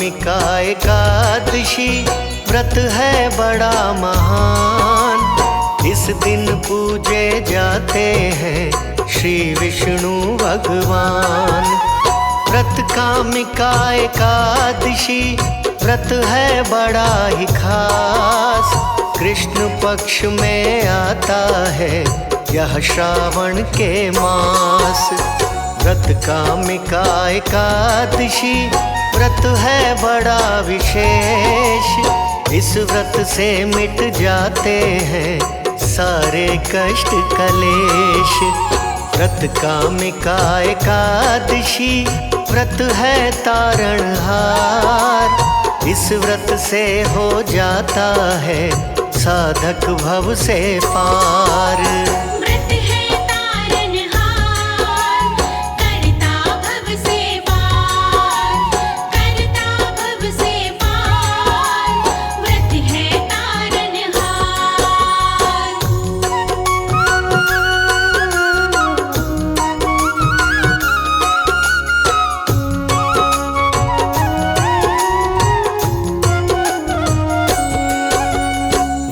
कामिका एकादशी व्रत है बड़ा महान। इस दिन पूजे जाते हैं श्री विष्णु भगवान। व्रत कामिका एकादशी व्रत है बड़ा ही खास। कृष्ण पक्ष में आता है यह श्रावण के मास। व्रत कामिका एकादशी व्रत है बड़ा विशेष। इस व्रत से मिट जाते हैं सारे कष्ट कलेश। व्रत कामिका एकादशी व्रत है तारणहार। इस व्रत से हो जाता है साधक भव से पार।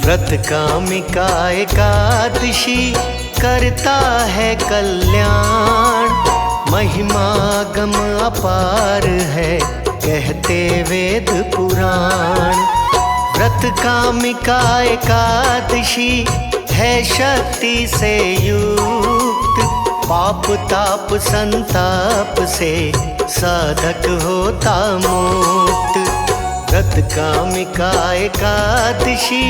व्रत कामिका एकादशी करता है कल्याण। महिमा गम अपार है कहते वेद पुराण। व्रत कामिका एकादशी है शक्ति से युक्त। पाप ताप संताप से साधक होता मुक्त। व्रत कामिका एकादशी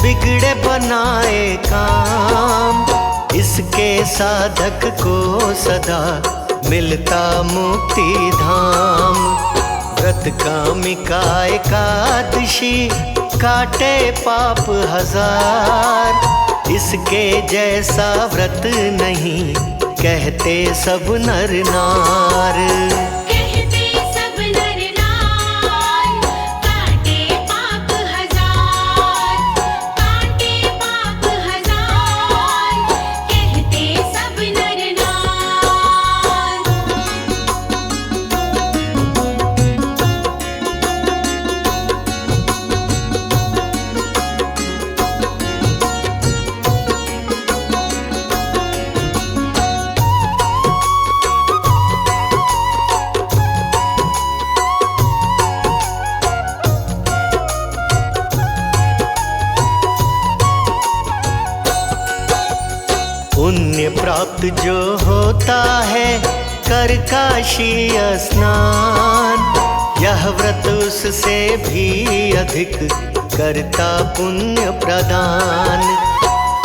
बिगड़े बनाए काम। इसके साधक को सदा मिलता मुक्ति धाम। व्रत कामिका एकादशी काटे पाप हजार। इसके जैसा व्रत नहीं कहते सब नर नार। पुण्य प्राप्त जो होता है कर काशी स्नान। यह व्रत उससे भी अधिक करता पुण्य प्रदान।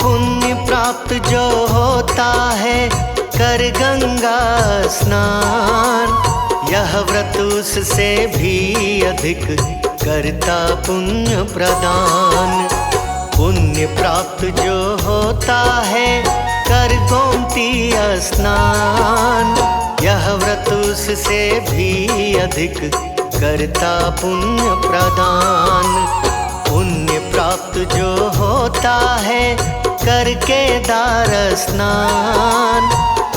पुण्य प्राप्त जो होता है कर गंगा स्नान। यह व्रत उससे भी अधिक करता पुण्य प्रदान। पुण्य प्राप्त जो होता है कर गोमती स्नान। यह व्रत उससे भी अधिक करता पुण्य प्रदान। पुण्य प्राप्त जो होता है कर केदार स्नान।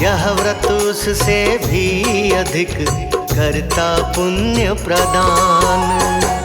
यह व्रत उससे भी अधिक करता पुण्य प्रदान।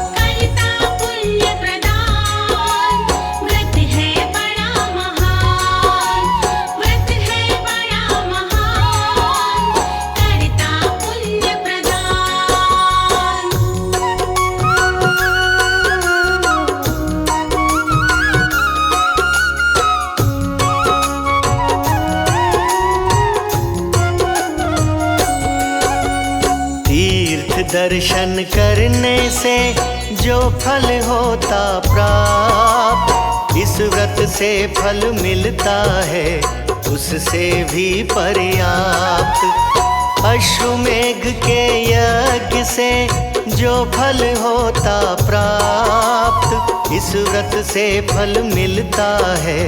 दर्शन करने से जो फल होता प्राप्त। इस व्रत से फल मिलता है उससे भी पर्याप्त। अश्वमेघ के यज्ञ से जो फल होता प्राप्त। इस व्रत से फल मिलता है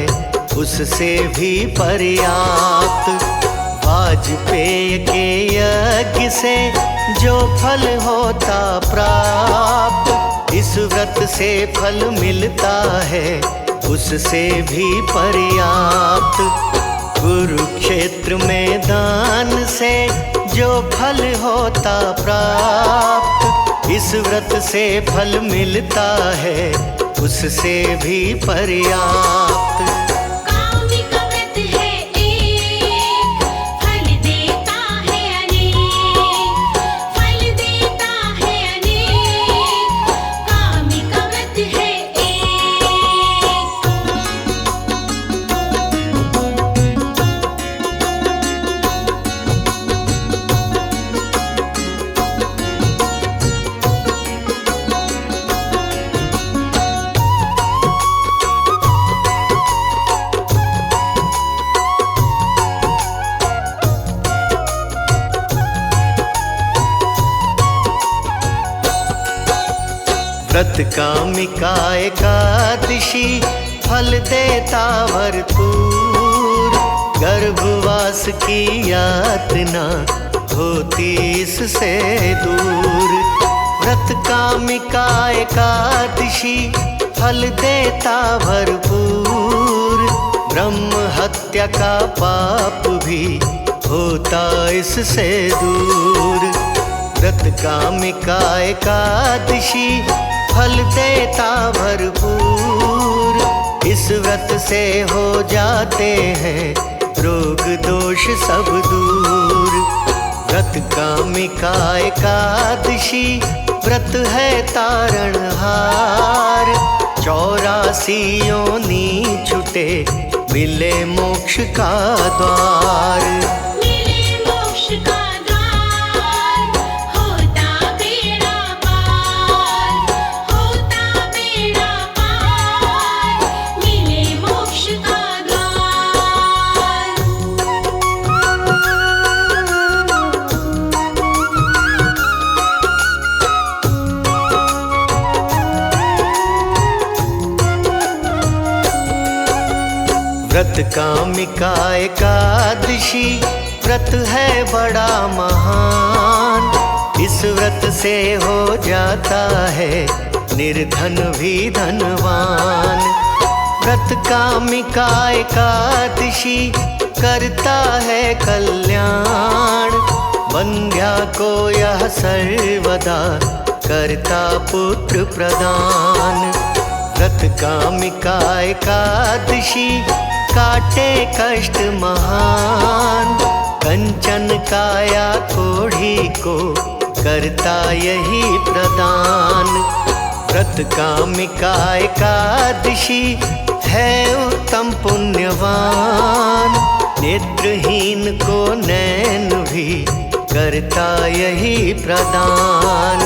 उससे भी पर्याप्त। वाजपेय के यज्ञ से जो फल होता प्राप्त। इस व्रत से फल मिलता है उससे भी पर्याप्त। कुरुक्षेत्र में दान से जो फल होता प्राप्त। इस व्रत से फल मिलता है उससे भी पर्याप्त। व्रत कामिका एकादशी फल देता भरपूर। गर्भवास की यातना होती इससे दूर। व्रत कामिका एकादशी फल देता भरपूर। ब्रह्म हत्या का पाप भी होता इससे दूर। व्रत कामिका एकादशी फल देता भरपूर। इस व्रत से हो जाते हैं रोग दोष सब दूर। व्रत कामिका एकादशी व्रत है तारणहार। 84 योनि छुटे मिले मोक्ष का द्वार। मिले मोक्ष का व्रत कामिका एकादशी व्रत है बड़ा महान। इस व्रत से हो जाता है निर्धन भी धनवान। व्रत कामिका एकादशी करता है कल्याण। बंध्या को यह सर्वदा करता पुत्र प्रदान। व्रत कामिका एकादशी काटे कष्ट महान। कंचन काया कोढ़ी को करता यही प्रदान। व्रत कामिका एकादशी है उत्तम पुण्यवान। नेत्रहीन को नैन भी करता यही प्रदान।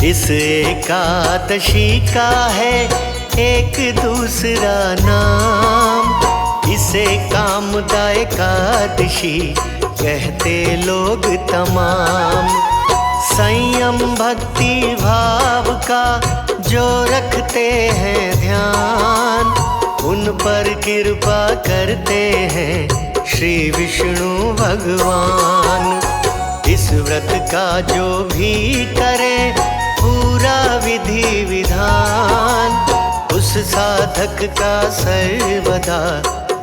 इस एकादशी का है एक दूसरा नाम। इसे कामदा एकादशी कहते लोग तमाम। संयम भक्ति भाव का जो रखते हैं ध्यान, उन पर कृपा करते हैं श्री विष्णु भगवान। इस व्रत का जो भी करे पूरा विधि विधान, उस साधक का सर्वदा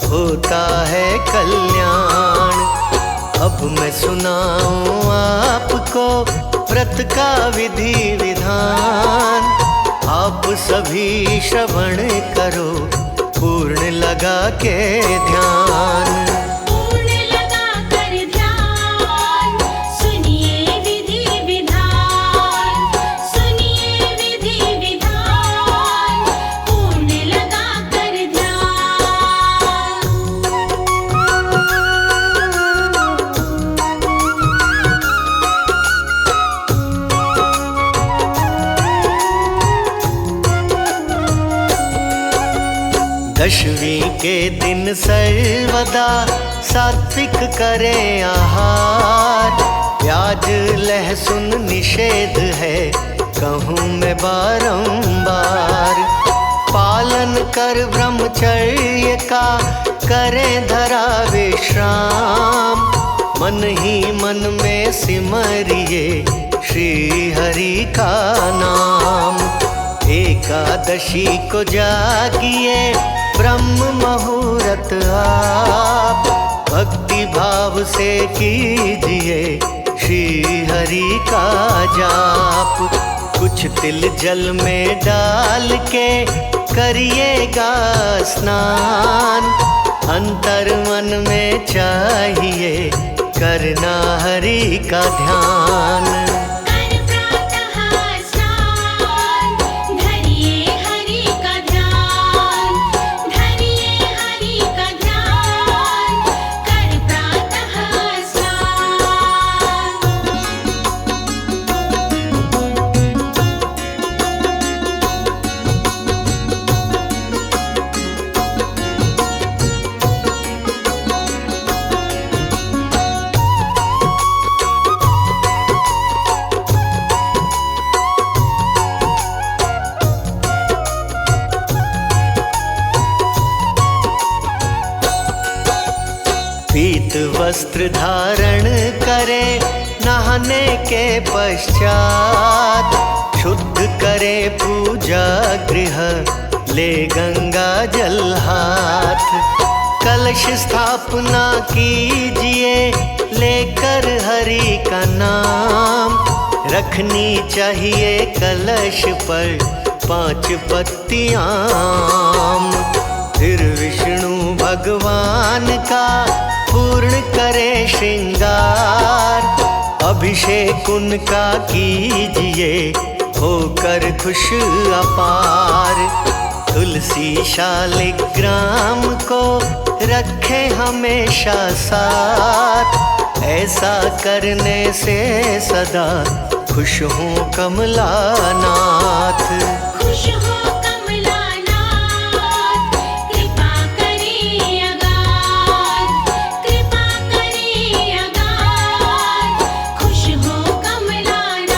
होता है कल्याण। अब मैं सुनाऊं आपको व्रत का विधि विधान, आप सभी श्रवण करो पूर्ण लगा के ध्यान। के दिन सर्वदा सात्विक करें आहार। प्याज लहसुन निषेध है कहूँ मैं बारंबार। पालन कर ब्रह्मचर्य का करें धरा विश्राम। मन ही मन में सिमरिए श्री हरि का नाम। एकादशी को जागिए ब्रह्म मुहूर्त आप। भक्ति भाव से कीजिए श्री हरि का जाप। कुछ तिल जल में डाल के करिएगा स्नान। अंतर मन में चाहिए करना हरि का ध्यान। कर प्रातः स्नान, धरिए हरि का ध्यान, धरिए हरि का ध्यान, कर प्रातः स्नान। पीत वस्त्र धारण करे नहाने के पश्चात। शुद्ध करे पूजा गृह ले गंगा जल हाथ। कलश स्थापना कीजिए लेकर हरि का नाम। रखनी चाहिए कलश पर 5 पत्तियां आम। फिर विष्णु भगवान का पूर्ण करे श्रृंगार। अभिषेक उनका कीजिए होकर खुश अपार। तुलसी शालिग्राम को रखे हमेशा साथ। ऐसा करने से सदा खुश हूँ कमलानाथ। खुश हो कमलानाथ, कृपा करे अगाध, कृपा करे अगाध, खुश हो कमलानाथ।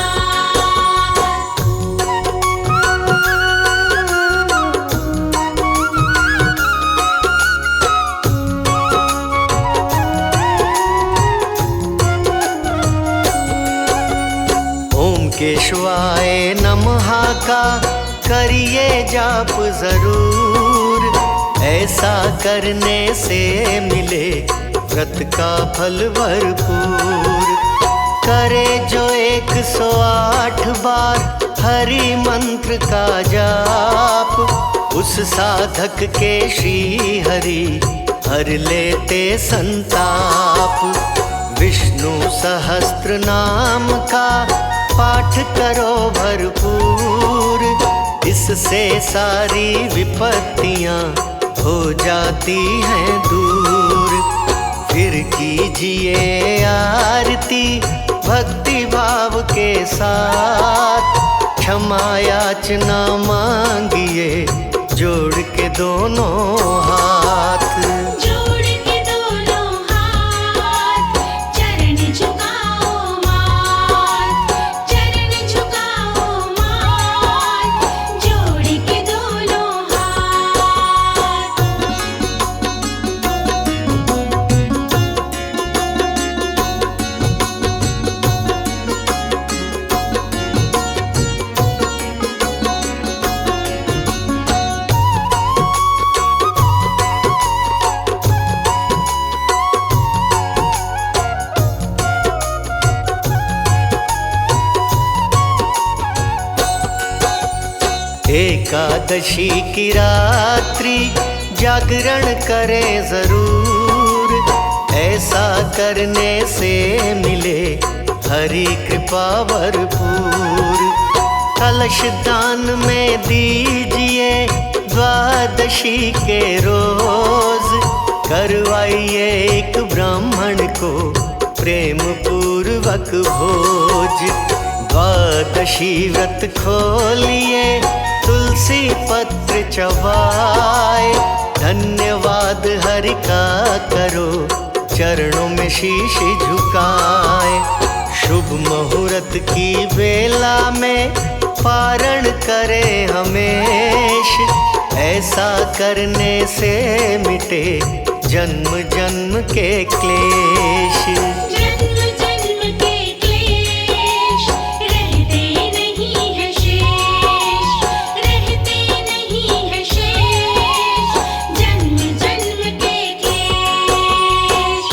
ओम केशवाय नमः का करिए जाप जरूर। ऐसा करने से मिले व्रत का फल भरपूर। करे जो 108 बार हरि मंत्र का जाप। उस साधक के श्री हरि हर लेते संताप। विष्णु सहस्त्र नाम का पाठ करो भरपूर। इससे सारी विपत्तियां हो जाती हैं दूर। फिर कीजिए आरती भक्ति भाव के साथ। क्षमा याचना मांगिए जोड़ के दोनों हाथ। जोड़ के दोनों हाथ, चरण झुकाओ माथ, चरण झुकाओ माथ, जोड़ के दोनों हाथ। एकादशी की रात्रि जागरण करें जरूर। ऐसा करने से मिले हरि कृपा भरपूर। कलश दान में दीजिए द्वादशी के रोज। करवाइए एक ब्राह्मण को प्रेम पूर्वक भोज। द्वादशी व्रत खोलिए तुलसी पत्र चबाए। धन्यवाद हरि का करो, चरणों में शीश झुकाए। शुभ मुहूर्त की बेला में पारण करे हमेश, ऐसा करने से मिटे जन्म जन्म के क्लेश। जन्म जन्म के क्लेश रहते नहीं है शेष, रहते नहीं है शेष, जन्म जन्म के क्लेश।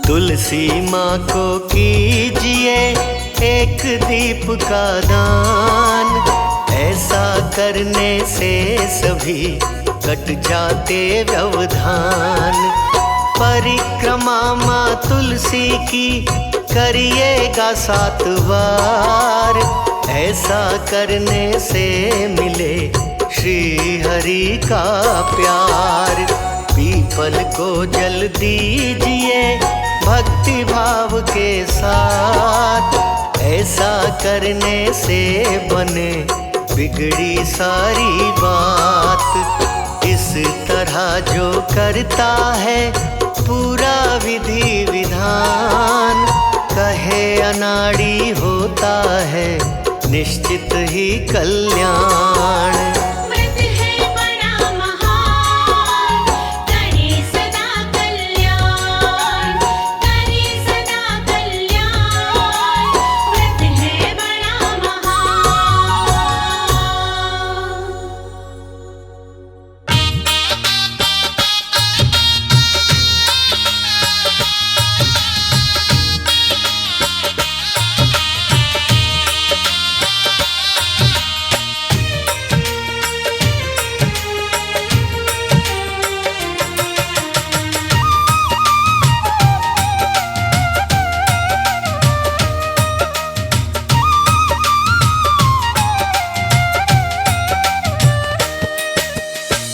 तुलसी माँ को कीजिए एक दीप का दान, ऐसा करने से सभी कट जाते व्यवधान। परिक्रमा माँ तुलसी की करिएगा 7 बार, ऐसा करने से मिले श्री हरि का प्यार। पीपल को जल दीजिए भक्ति भाव के साथ, ऐसा करने से बने बिगड़ी सारी बात। इस तरह जो करता है पूरा विधि विधान, कहे अनाड़ी होता है निश्चित ही कल्याण। व्रत है बड़ा महान, करे सदा कल्याण, करे सदा कल्याण, व्रत है बड़ा महान।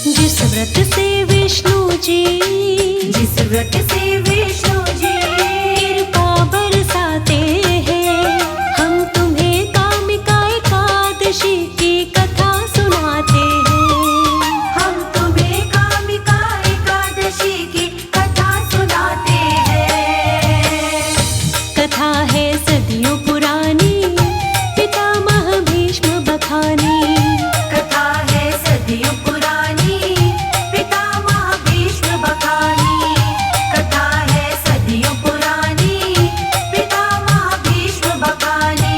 जिस व्रत से विष्णु जी, जिस व्रत से विष्णु जी कृपा बरसाते हैं, हम तुम्हें कामिका एकादशी की कथा सुनाते हैं। हम तुम्हें कामिका एकादशी की कथा सुनाते हैं। कथा है सदियों पुरानी, पितामह भीष्म बखानी। कथा है सदियों पुरानी, पितामह भीष्म बखानी। कथा है सदियों पुरानी, पितामह भीष्म बखानी।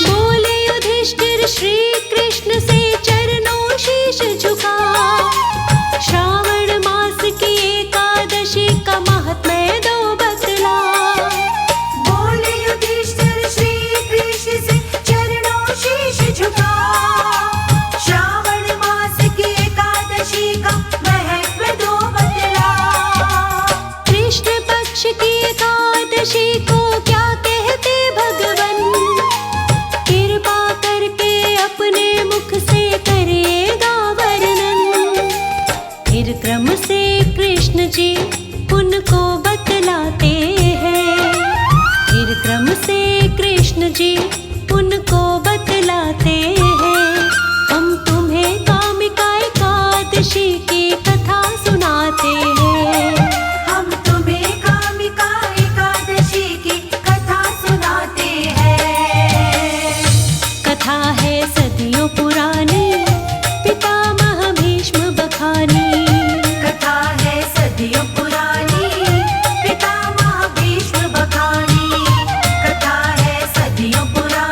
बोले युधिष्ठिर श्री कृष्ण से चरणों शीश झुका, श्रावण मास की एकादशी का महात्म्य दो बतला। बोले युधिष्ठिर श्री कृष्ण से चरणों शीश झुका, श्रावण मास की एकादशी का महत्व दो बतला। कृष्ण पक्ष की एकादशी को क्या कहते भगवन, कृपा करके अपने मुख से करिएगा वर्णन। फिर क्रम से कृष्ण जी उनको बतलाते हैं, फिर क्रम से कृष्ण जी उनको बतलाते हैं। हम तुम्हें कामिका एकादशी की कथा सुनाते हैं। हम तुम्हें कामिका एकादशी की कथा सुनाते हैं। कथा है सदियों पुरानी, पितामह भीष्म बखानी। कथा है सदियों पुरानी, पितामह भीष्म बखानी। कथा है सदियों पुरानी।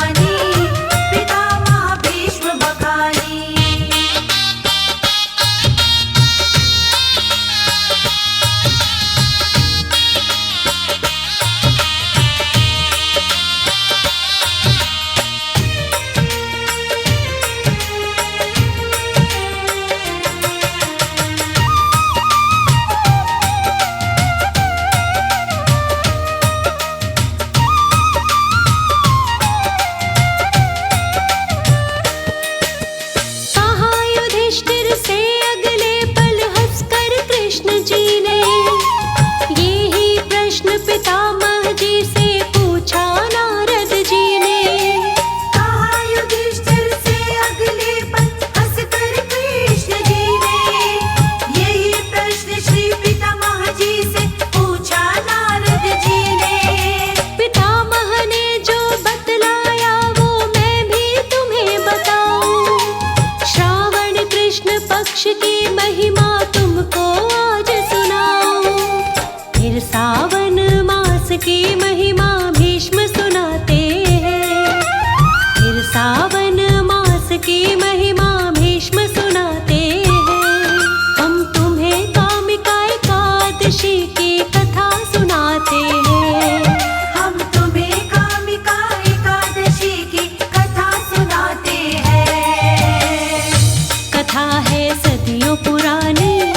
फिर सावन मास की महिमा भीष्म सुनाते हैं। फिर सावन मास की महिमा भीष्म सुनाते हैं। हम तुम्हें कामिका एकादशी की कथा सुनाते हैं। हम तुम्हें कामिका एकादशी की कथा सुनाते हैं। कथा है सदियों पुरानी,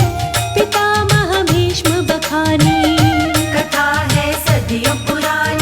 पितामह भीष्म बखानी। कथा है सदियों पुरानी,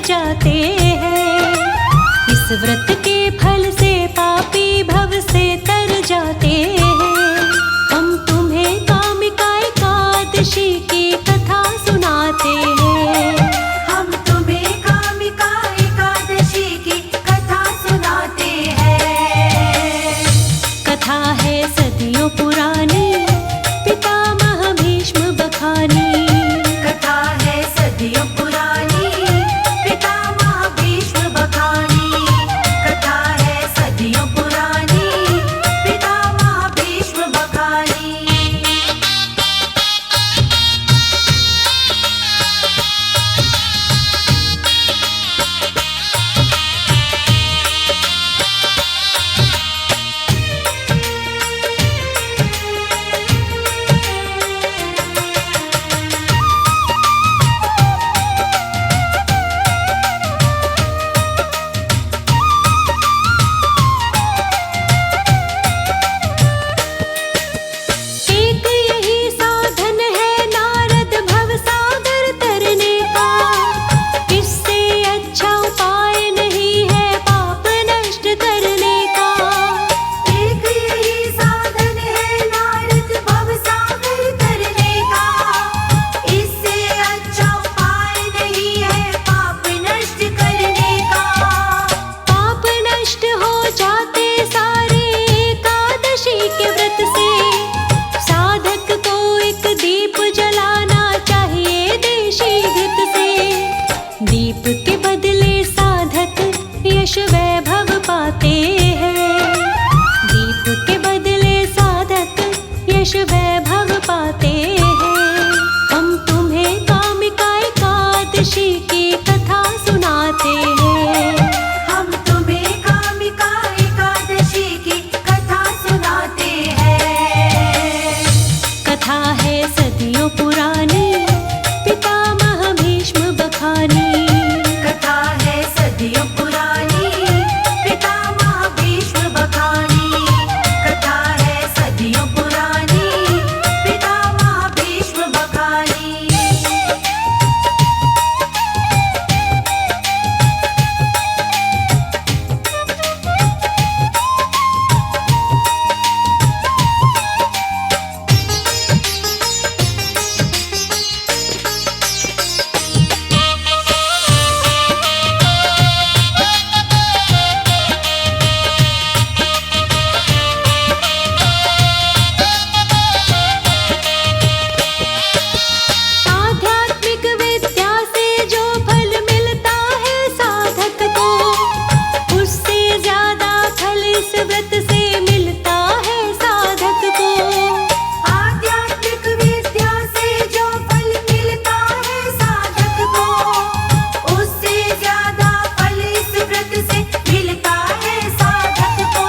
जाते हैं। इस व्रत के फल से पापी भव से तर जाते हैं। हम तुम्हें कामिका एकादशी की कथा सुनाते हैं। हम तुम्हें कामिका एकादशी की कथा सुनाते हैं। कथा है सदियों पुरानी, पितामह भीष्म बखानी। कथा है सदियों पुरानी, पितामह भीष्म बखानी। कथा है सदियों पुरानी, पितामह भीष्म बखानी। एक यही साधन है नारद भव सागर तरने का। इससे अच्छा उपाय नहीं है पाप नष्ट करने का। एक यही साधन है नारद भव सागर तरने का। इससे अच्छा उपाय नहीं है पाप नष्ट करने का। पाप नष्ट हो जाते सारे एकादशी के व्रत से। साधक को एक दीप जलाना चाहिए देशी घृत से। दीप के बदले साधक यश वैभव पाते हैं। दीप के बदले साधक यश वैभव पाते हैं। हम तुम्हें कामिका एकादशी की कथा सुनाते हैं। हम तुम्हें कामिका एकादशी की कथा सुनाते हैं। कथा है सदियों पुरानी, पितामह भीष्म बखानी। कथा है सदियों पुरानी, पितामह भीष्म बखानी। कथा है सदियों पुरानी, पितामह भीष्म बखानी। आध्यात्मिक विद्या से जो फल मिलता है साधक को, उससे ज्यादा फल इस व्रत से मिलता है साधक को। आध्यात्मिक विद्या से जो फल मिलता है साधक को, उससे ज्यादा फल इस व्रत से मिलता है साधक को।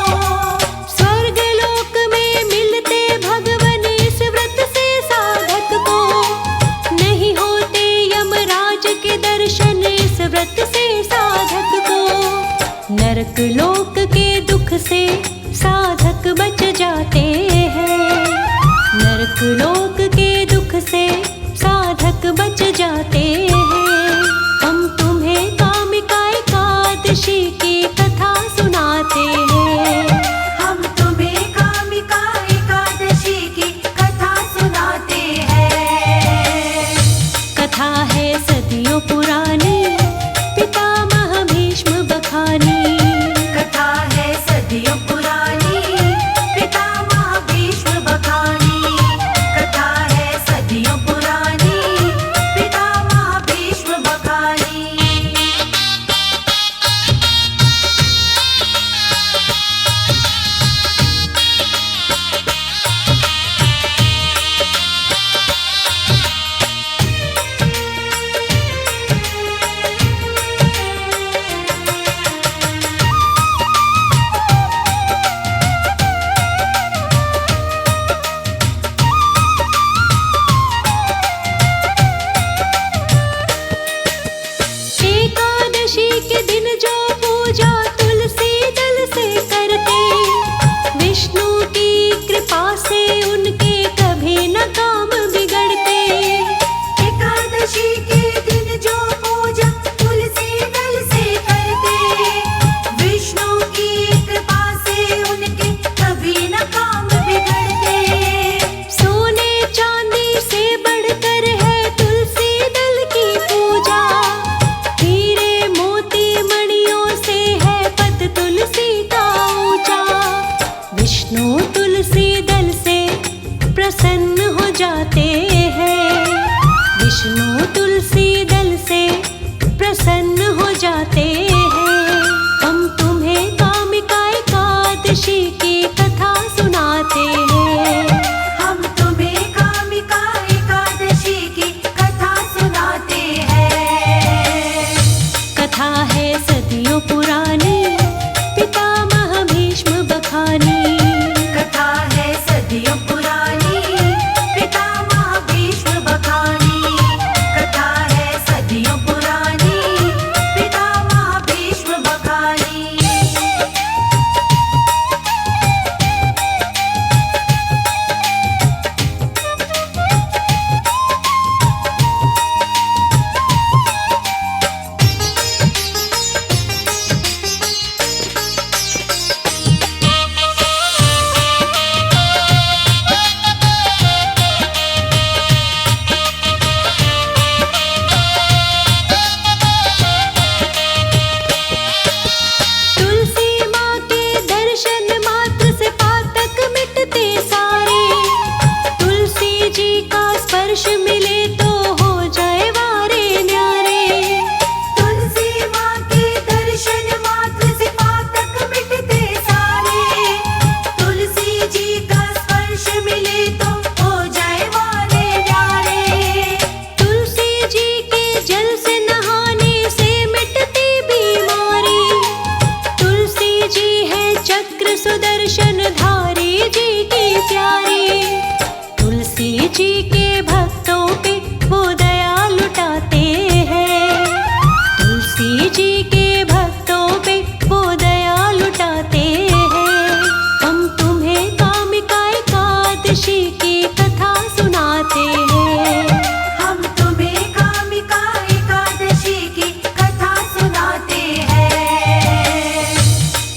स्वर्ग लोक में मिलते भगवन इस व्रत से साधक को। नहीं होते यमराज के दर्शन इस व्रत से साधक को। नरक लोक के दुख से साधक बच जाते हैं। नरक लोक के दुख से साधक बच जाते हैं। हम तुम्हें कामिका एकादशी की कथा सुनाते हैं। हम तुम्हें कामिका एकादशी की कथा सुनाते हैं। कथा है सदियों पुरानी, पितामह भीष्म बखानी। कथा है सदियों पुरानी, पितामह भीष्म बखानी। कथा है सदियों पुरानी, पितामह भीष्म बखानी। जी है चक्र सुदर्शन धारी जी की प्यारी। तुलसी जी के भक्तों पे वो दया लुटाते हैं। तुलसी जी के भक्तों पे वो दया लुटाते हैं। हम तुम्हें कामिका एकादशी की कथा सुनाते हैं। हम तुम्हें कामिका एकादशी की कथा सुनाते हैं।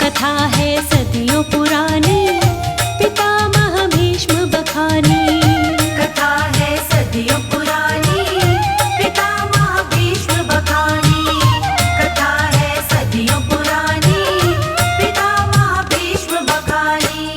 कथा है सदियों पुरानी, पितामह भीष्म बखानी। कथा है सदियों पुरानी, पितामह भीष्म बखानी। कथा है सदियों पुरानी, पितामह भीष्म बखानी।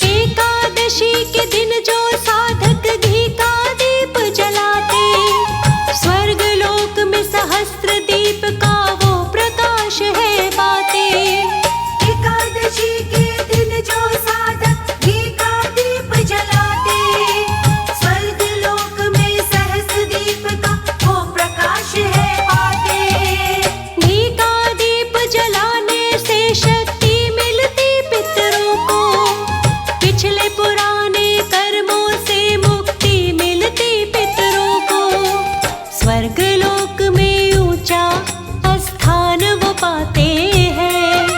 एकादशी के दिन जो साधक घी का दीप जलाते, स्वर्ग लोक में सहस्त्र दीप का वो प्रकाश है पाते। एकादशी के दिन जो साधक घी का दीप जलाते, स्वर्ग लोक में सहस्त्र दीप का वो प्रकाश है पाते। घी का दीप जलाने से शक्ति मिलती पितरों को, पिछले पुराने कर्मों से मुक्ति मिलती पितरों को। स्वर्ग लोक में ऊंचा स्थान वो पाते हैं।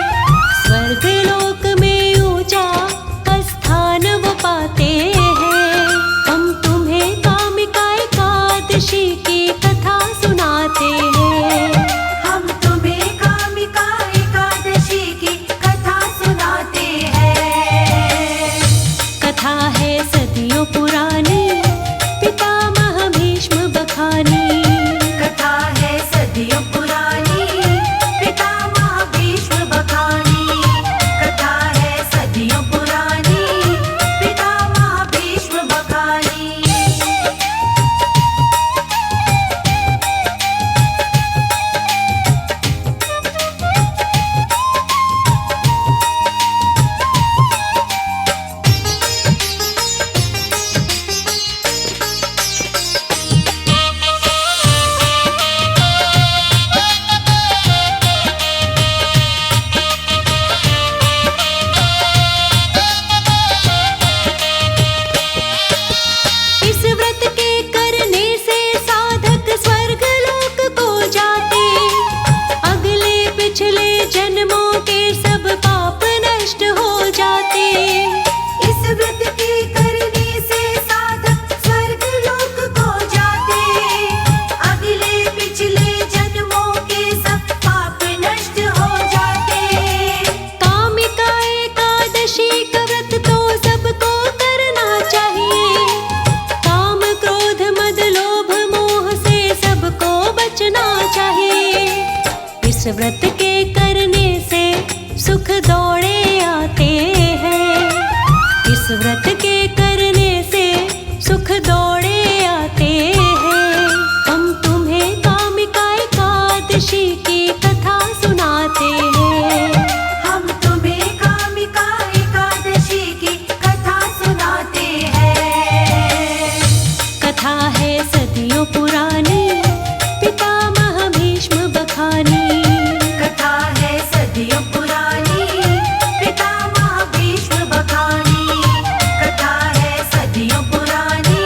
स्वर्ग लोक में ऊंचा स्थान वो पाते हैं। हम तुम्हें कामिका एकादशी की कथा सुनाते हैं। हम तुम्हें कामिका एकादशी की कथा सुनाते हैं। कथा है सदियों पुरानी, पितामह भीष्म बखानी। कथा है सदियों पुरानी, पितामह भीष्म बखानी। कथा है सदियों पुरानी, पितामह भीष्म बखानी। इस व्रत के करने से साधक स्वर्ग लोक को जाते। अगले पिछले जन्मों के सब पाप नष्ट हो जाते। इस व्रत के करने से साधक स्वर्ग लोक को जाते। अगले पिछले जन्मों के सब पाप नष्ट हो जाते। कामिका एकादशी का व्रत तो सबको करना चाहिए। काम क्रोध मद लोभ मोह से सबको बचना चाहिए। इस व्रत के करने से सुख दौड़े आते हैं। इस व्रत के करने से सुख दौड़े आते हैं। हम तुम्हें कामिका एकादशी की कथा सुनाते हैं। हम तुम्हें कामिका एकादशी की कथा सुनाते हैं। कथा है सदियों पुरानी, पितामह भीष्म बखानी। कथा है सदियों पुरानी, पितामह भीष्म बखानी। कथा है सदियों पुरानी,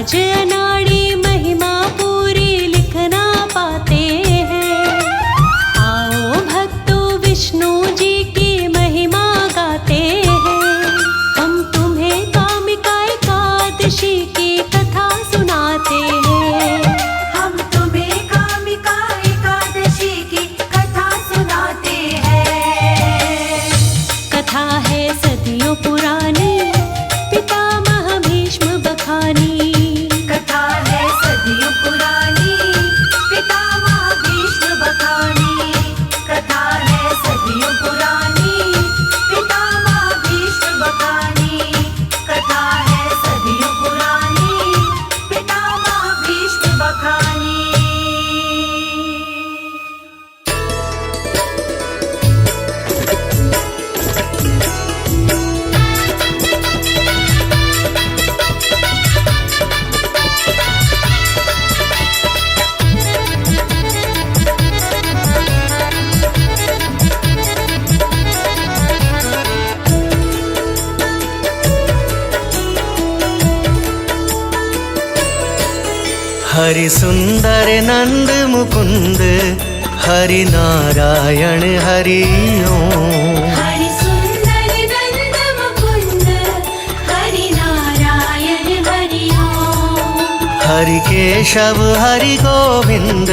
राज अनाड़ी महिमा पूरी लिख ना पाते हैं। आओ भक्तों विष्णु जी की महिमा गाते हैं। हम तुम्हें कामिका एकादशी की कथा सुनाते हैं। हम तुम्हें कामिका एकादशी की कथा सुनाते हैं। कथा है सदियों पुरानी, पितामह भीष्म बखानी। कथा है सदियों पुरानी, पितामह भीष्म बखानी। कथा है सदियों पुरानी, पितामह भीष्म बखानी। कथा है सदियों पुरानी, पितामह भीष्म बखानी। हरि सुंदर नंद मुकुंद, हरि नारायण हरि ओम। हरि सुंदर नंद मुकुंद, हरि नारायण हरि ओम। हरि केशव हरि गोविंद,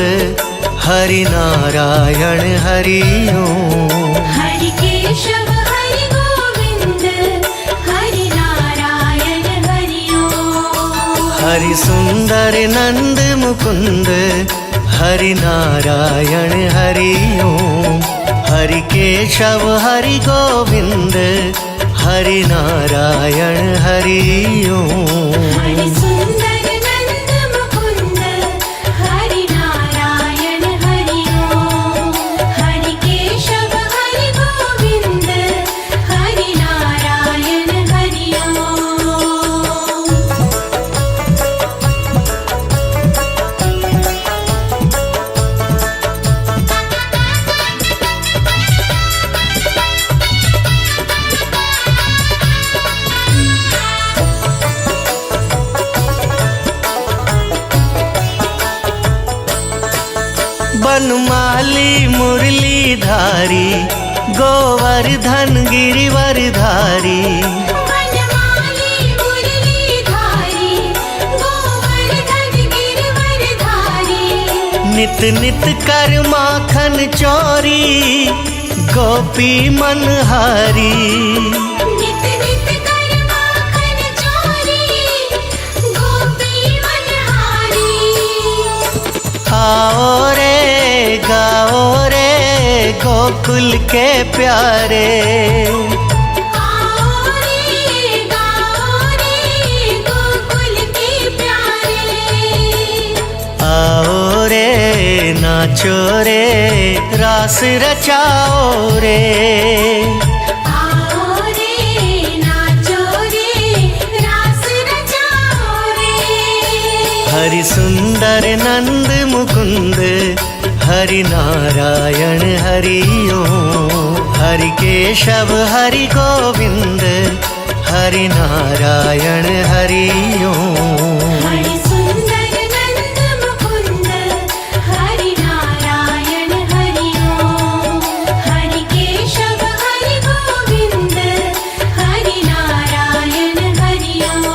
हरि नारायण हरि ओम। हरि केशव हरि गोविंद, हरि नारायण हरि ओम। हरि सुंदर नंद मुकुंद, हरि नारायण हरि ओम। हरि केशव हरि गोविंद, हरि नारायण हरि ओम। हरि सुंदर नंद मुकुंद, हरि नारायण हरि ओम। हरि केशव हरि गोविंद, हरि नारायण हरि ओम। बनमाली मुरलीधारी, गोवर्धन गिरिवरधारी। बनमाली मुरलीधारी, गोवर्धन गिरिवरधारी। नित नित कर माखन चोरी, गोपी मनहारी। नित नित कर माखन चोरी, गोपी मनहारी। आओ रे गाओ रे गोकुल के प्यारे। आओ रे गाओ रे गोकुल के प्यारे। आओ रे नाचो रे रास रचाओ रे। आओ रे नाचो रे रास रचाओ रे। हरि सुंदर नंद मुकुंद, हरि नारायण हरि ओम। हरि केशव हरि गोविंद, हरि नारायण हरि ओम। हरि सुंदर नंद मुकुंद, हरि नारायण हरि ओम। हरि केशव हरि गोविंद, हरि नारायण हरि ओम।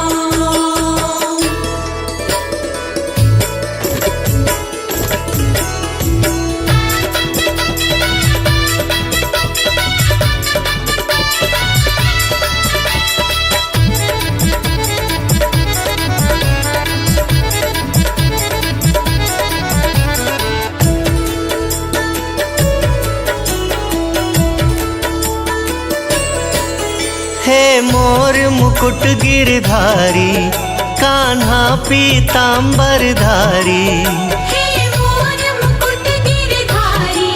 हे मोर मुकुट गिरधारी, कान्हा पीतांबरधारी। हे मोर मुकुट गिरधारी,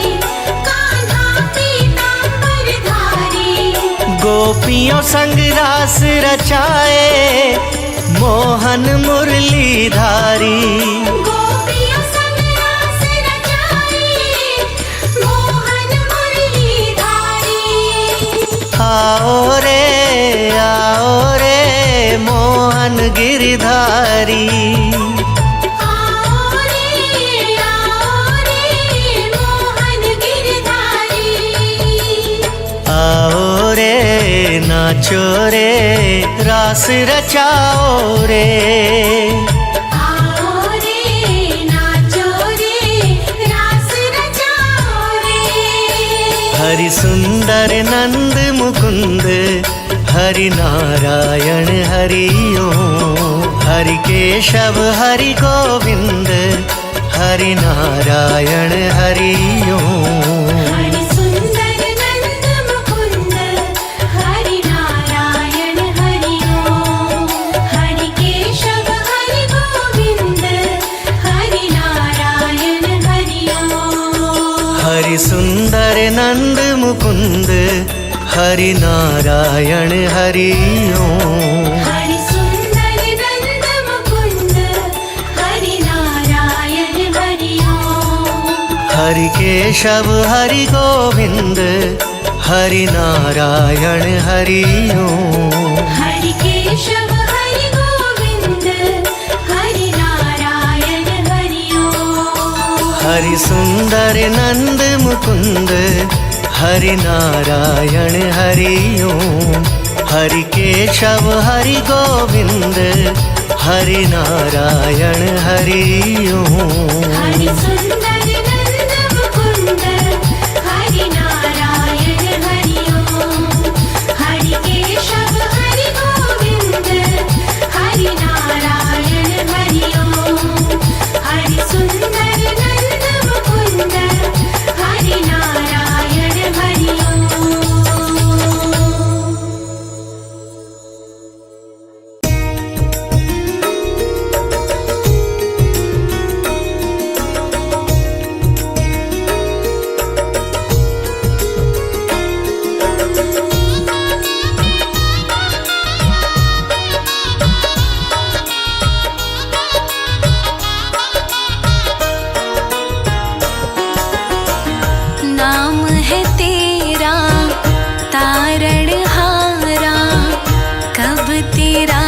कान्हा पीतांबरधारी। गोपियों संग रास रचाए, मोहन मुरलीधारी। गोपियों संग रास रचाए, मोहन मुरलीधारी। आओ रे मोहन गिरधारी। नाचो रे रास रचाओ रे। आओ रे नाचो रे रास रचाओ रे। हरि सुंदर नंद मुकुंद हरि नारायण हरि ओम। हरि केशव हरि गोविंद हरि नारायण हरि ओम। हरि सुंदर नंद मुकुंद हरि नारायण हरि ओम। हरि केशव हरि गोविंद हरि नारायण हरि ओम। हरि सुंदर नंद मुकुंद हरि नारायण हरि ओम। हरि सुंदर नंद मुकुंद हरि नारायण हरि ओम। हरि केशव हरि गोविंद हरि नारायण हरि ओम। हरि केशव हरि गोविंद हरि नारायण हरि ओम। हरि सुंदर नंद मुकुंद हरि नारायण हरि ओम। हरि केशव हरि गोविंद हरि नारायण हरि ओम। हरि सुंदर नंद मुकुंद हरि नारायण हरि ओम। हरि केशव हरि गोविंद हरि नारायण हरि ओम। हरि सुंदर नंद मुकुंद हरि नारायण हरि ओम। नाम है तेरा तारणहारा, कब तेरा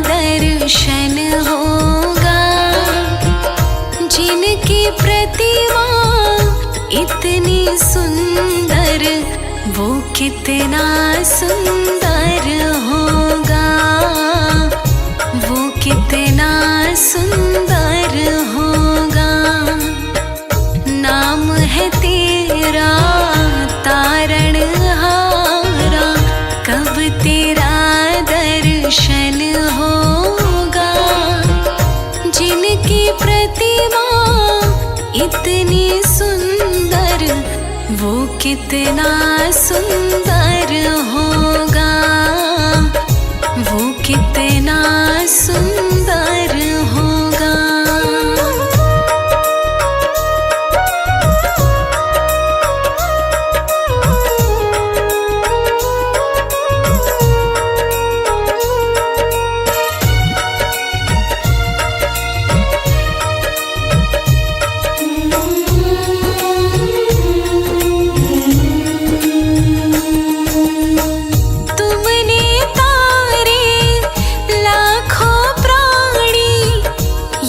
दर्शन होगा। जिनकी प्रतिमा इतनी सुंदर, वो कितना सुंदर होगा। वो कितना सुंदर होगा। नाम है तेरा तारणहारा, कब तेरा दर्शन होगा। जिनकी प्रतिमा इतनी सुंदर, वो कितना सुंदर होगा। वो कितना सुंदर होगा। तुमने तारे लाखों प्राणी,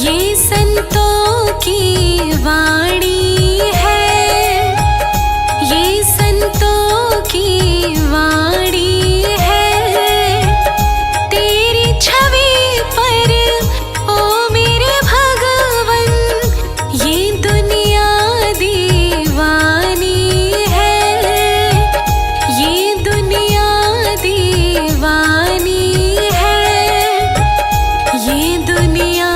ये संतों की वाणी है। ये संतों की वाणी है। तेरी छवि पर ओ मेरे भगवन, ये दुनिया दीवानी है। ये दुनिया दीवानी है। ये दुनिया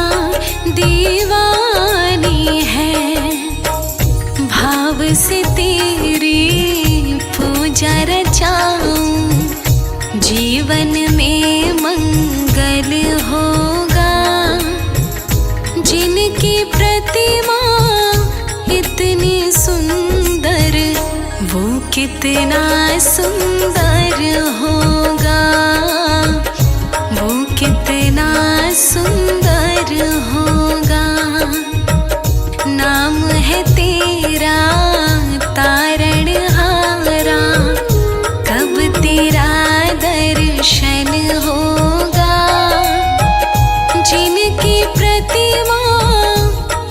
दीवानी है। भाव से तेरी पूजा रचाऊं, जीवन में मंगल होगा। जिनकी प्रतिमा इतनी सुंदर, वो कितना सुंदर होगा। वो कितना सुंदर होगा। नाम है तेरा तारणहारा, कब तेरा दर्शन होगा। जिनकी प्रतिमा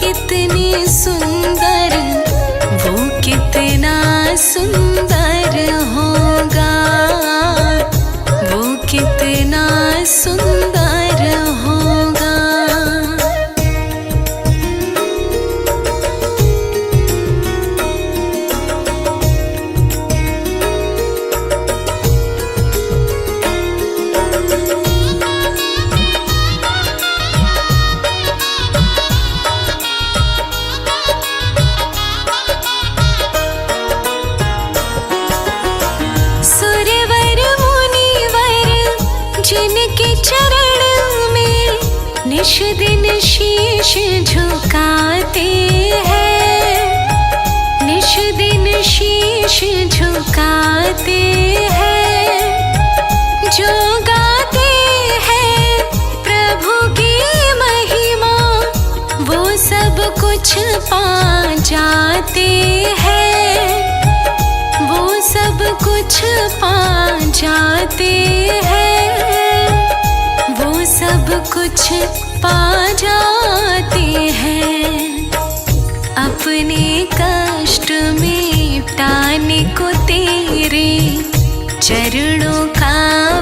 इतनी सुंदर, वो कितना सुंदर होगा। वो दिन शीश झुकाते हैं, निश दिन शीश झुकाते हैं, जो गाते हैं प्रभु की महिमा वो सब कुछ पा जाते हैं, वो सब कुछ पा जाते हैं, वो सब कुछ पा जाते हैं। अपने कष्ट मिटाने को तेरे चरणों का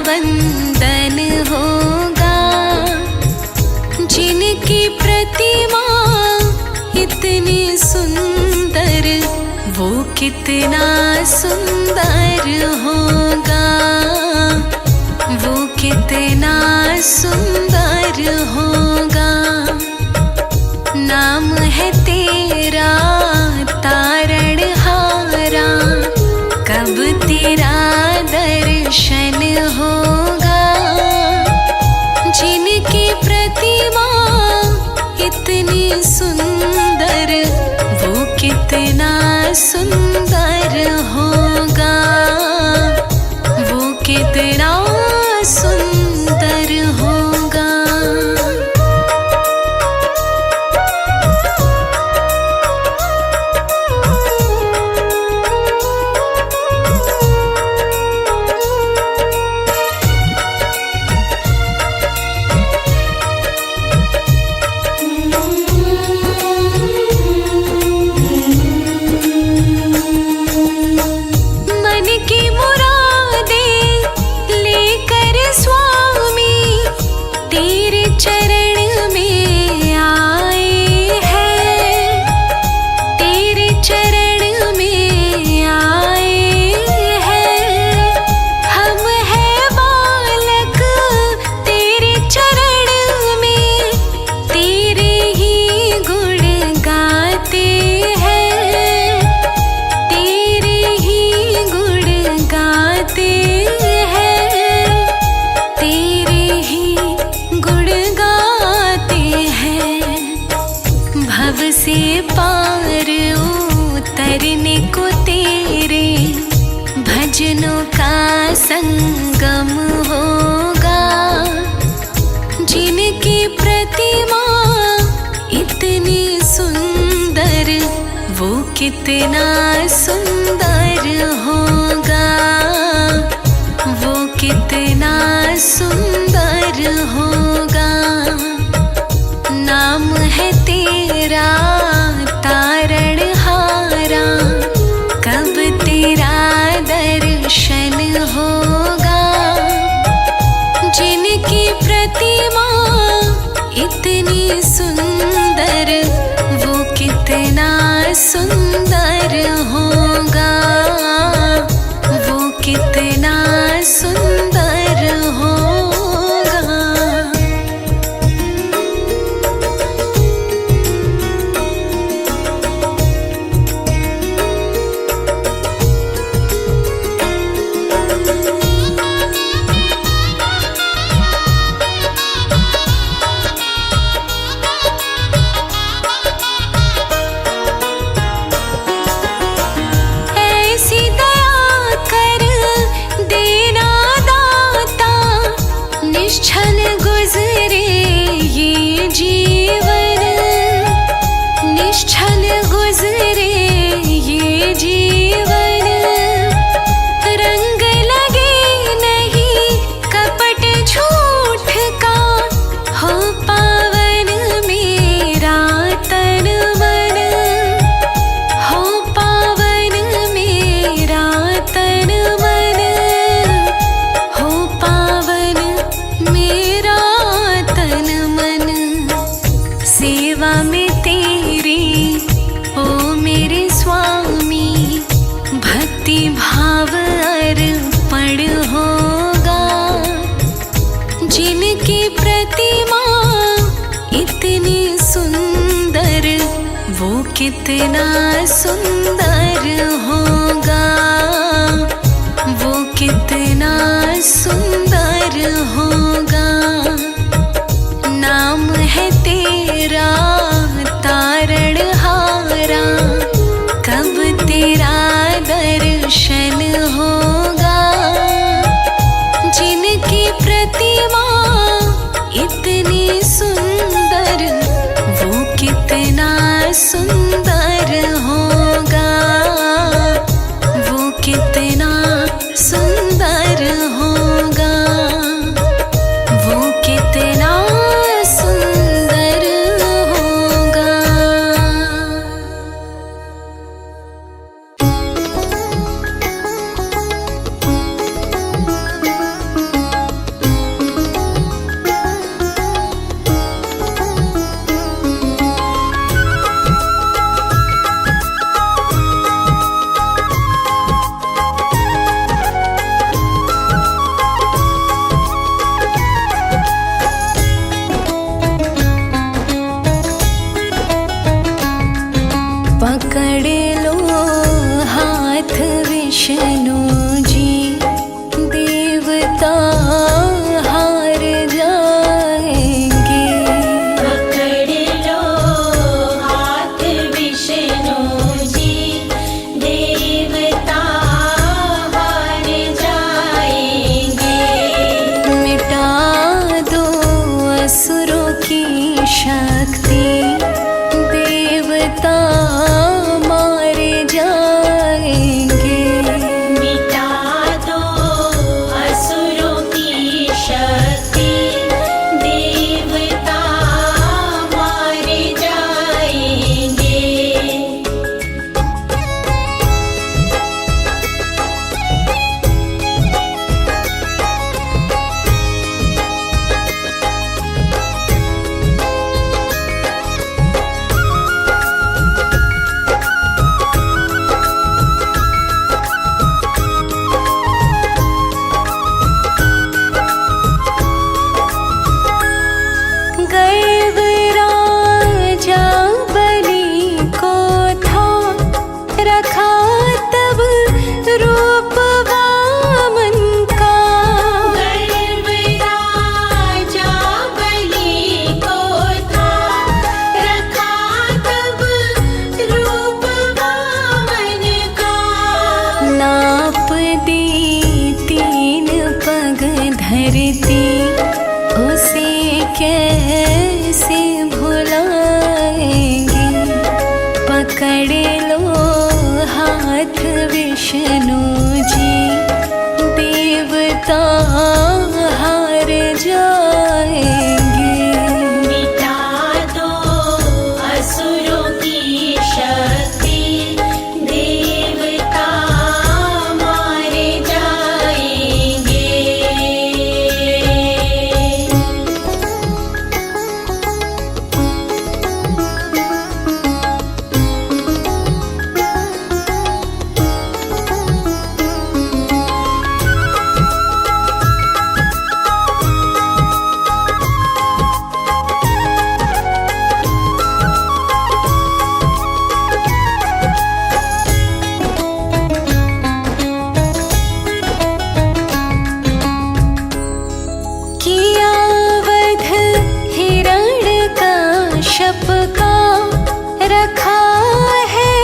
वंदन होगा, जिनकी प्रतिमा इतनी सुंदर वो कितना सुंदर होगा, वो कितना सुंदर होगा। नाम है तेरा तारणहारा, कब तेरा दर्शन होगा, जिनकी प्रतिमा इतनी सुंदर वो कितना सुंदर होगा, वो कितना सुंदर होगा। से पार उतरने को तेरे भजनों का संगम होगा, जिनकी प्रतिमा इतनी सुंदर वो कितना सुंदर होगा, वो कितना सुंदर होगा। नाम है तेरा तारणहारा, कब तेरा दर्शन होगा, जिनकी प्रतिमा इतनी सुंदर वो कितना सुंदर होगा, वो कितना सुंदर होगा। निश्चल गुजरे ये जीवन, निश्चल गुजरे ये जीवन, रंग लगे नहीं कपट झूठ का, हो पावन मेरा तन मन, हो पावन मेरा तन मन, हो पावन मेरा तन मन। सेवा में तेरी ओ मेरे स्वामी, भक्ति भाव अर्पण होगा, जिनकी प्रतिमा इतनी सुंदर वो कितना सुंदर होगा, वो कितना सुंदर होगा। नाम है तेरा विष्णु जी, देवता हार जाएंगे। मिटा दो असुरों की शक्ति, देवता मारे जाएंगे। किया वध हिरण्यकश्यप का, रखा है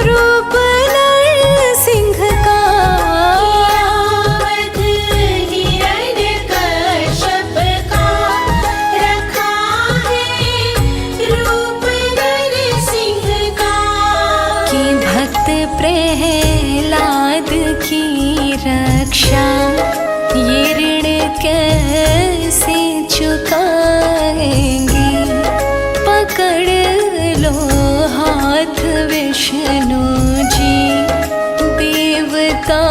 रूप नरसिंह का। वध हिरण्यकश्यप का, रखा है रूप नरसिंह का। कि भक्त प्रहलाद की रक्षा, ये ऋण कैसे चुकाएंगे। पकड़ लो हाथ विष्णु जी, देवता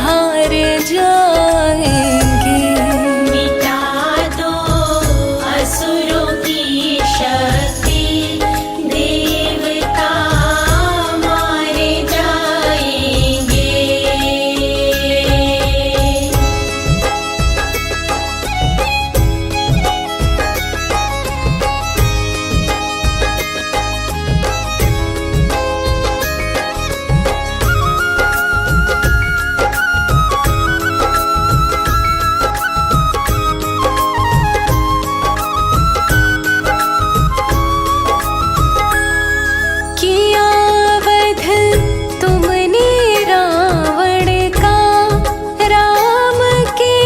हार जाएंगे। मिटा दो असुरों की शक्ति, देवता मारे जाएंगे। किया वध तुमने रावण का, राम के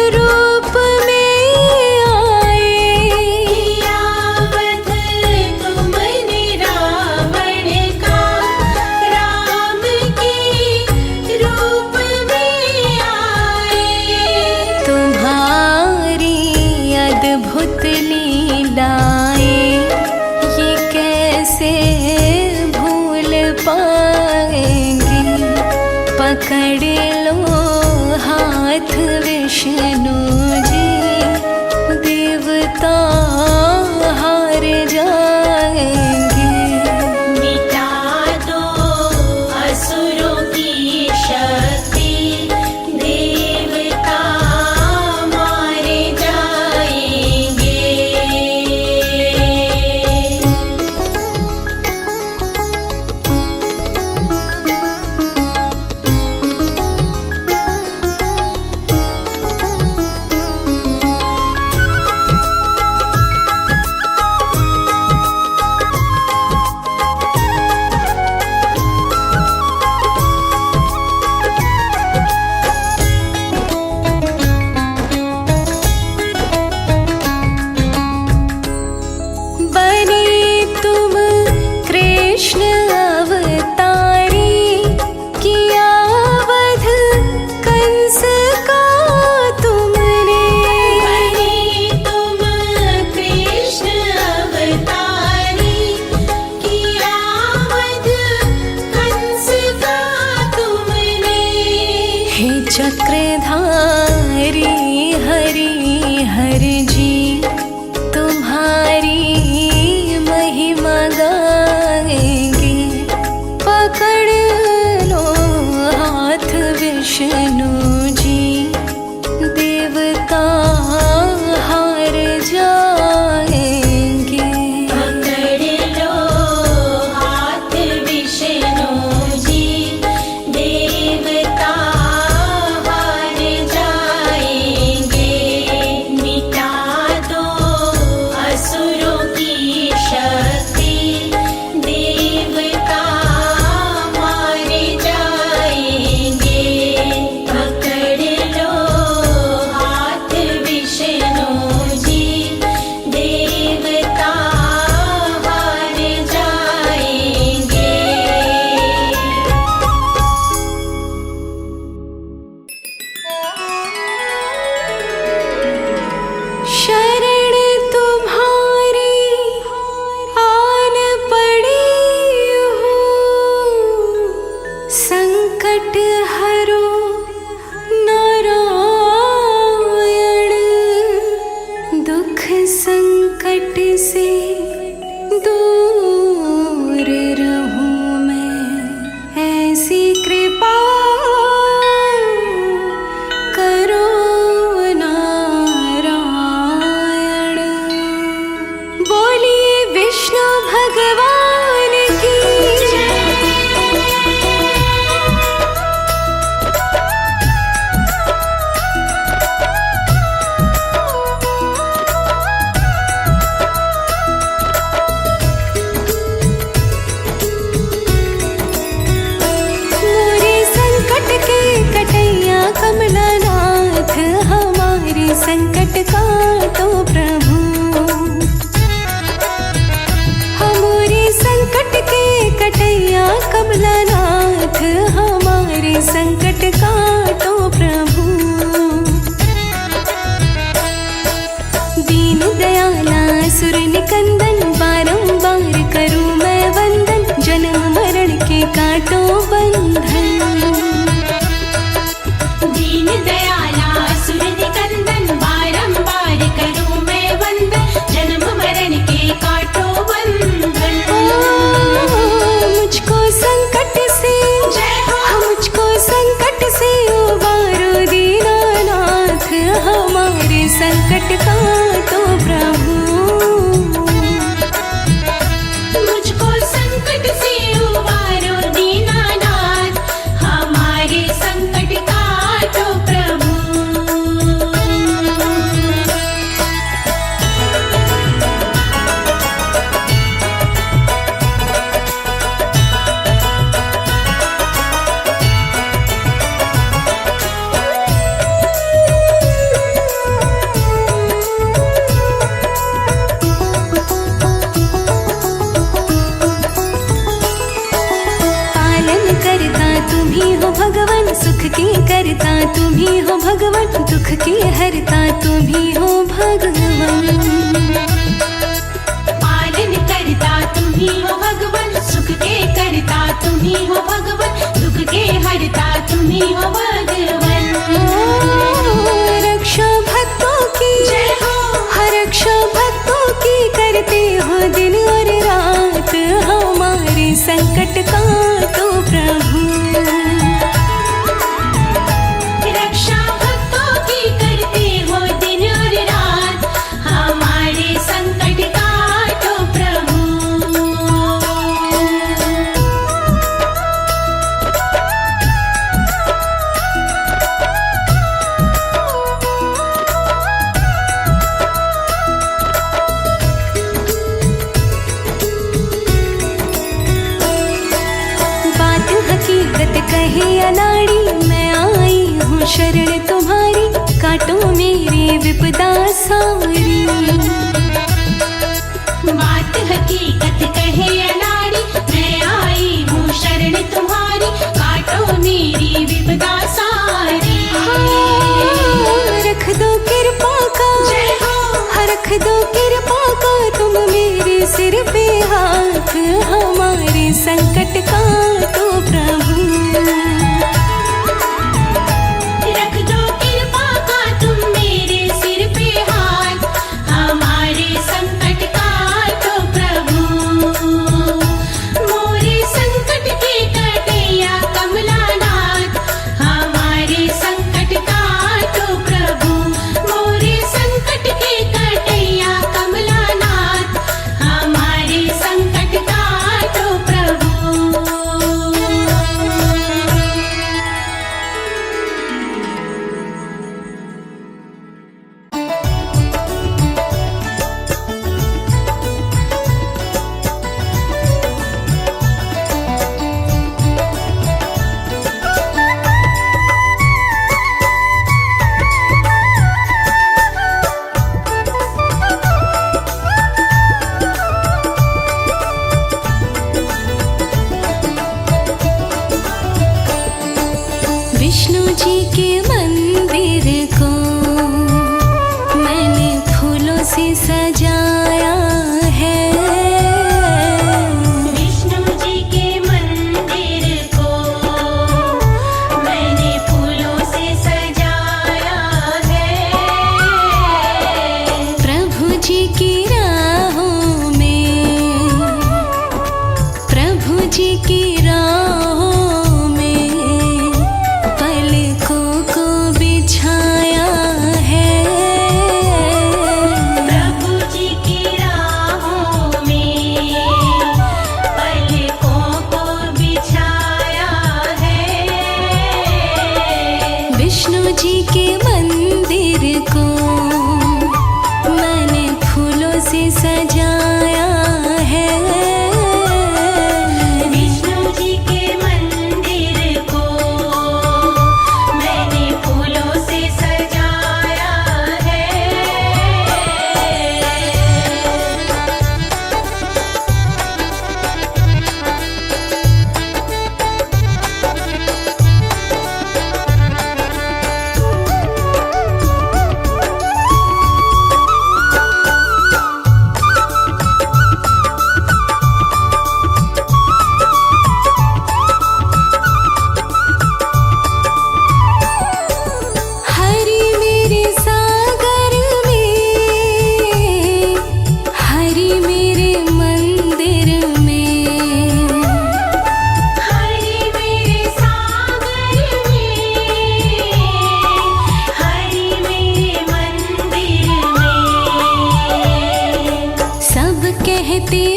रूप में आए। किया वध तुमने रावण का, राम के रूप में आए। तुम्हारी अद्भुत लीलाएं, ये कैसे भूल पाएंगे। पकड़ लो हाथ विष्णु जी, देवता हार जाएंगे। मिटा दो असुरों की शक्ति, देवता मारे जाएंगे। बने तुम कृष्ण अवतारी, किया वध कंस का तुमने। बने तुम कृष्ण अवतारी, किया वध कंस का तुमने। हे चक्रधारी हरि हर जी, तुम्हारी महिमा गाएंगे। भगवान की मोरे संकट के कटैया कमलानाथ, हमारे संकट काटो प्रभु। हमारे संकट के कटैया कमलानाथ, हमारे संकट काटो प्रभु। दीन दयाला सुर निकंदन, बारंबार करूं मैं वंदन, जन्म मरण के काटो बंधन। दीन दयाला सुर निकंदन, बारंबार करूं मैं वंदन, जन्म मरण के काटो बंधन। मुझको संकट से जय हो। मुझको संकट से उबारो दीनानाथ, हमारे संकट काटो प्रभु। मुझको संकट से उबारो दीनानाथ, हमारे संकट काटो प्रभु। पालन करता तुम्ही हो भगवान, सुख की करता तुम्ही हो भगवान, दुख की हरता तुम्ही हो भगवान। पालन करता तुम्ही हो भगवान, सुख के करता तुम्ही हो भगवान, दुख के हरता तुम्ही हो भगवान। रक्षा भक्तों की जय हो। रक्षा भक्तों की करते हो दिन और रात, हमारे संकट काटो प्रभु। रक्षा भक्तों की करते हो दिन और रात, हमारे संकट काटो प्रभु। बात हकीकत कहे अनाड़ी, मैं आई हूँ शरण तुम्हारी, काटो मेरी विपदा सारी। बात हकीकत कहे अनाड़ी, मैं आई हूँ शरण तुम्हारी, काटो मेरी विपदा सारी। रख दो कृपा का जय हो। रख दो कृपा का तुम मेरे सिर पे हाथ, हमारे संकट काटो प्रभु। रख दो कृपा का तुम मेरे सिर पे हाथ, हमारे संकट काटो प्रभु। मोरे संकट के कटैया कमलानाथ, हमारे संकट काटो प्रभु। मोरे संकट के कटैया कमलानाथ, हमारे संकट काटो प्रभु। विष्णु जी के मंदिर को मैंने फूलों से सजाया है। विष्णु जी के मंदिर को मैंने फूलों से सजाया है। प्रभु जी की राहों में, प्रभु जी की राहों में पलकों को बिछाया है। प्रभु जी की राहों में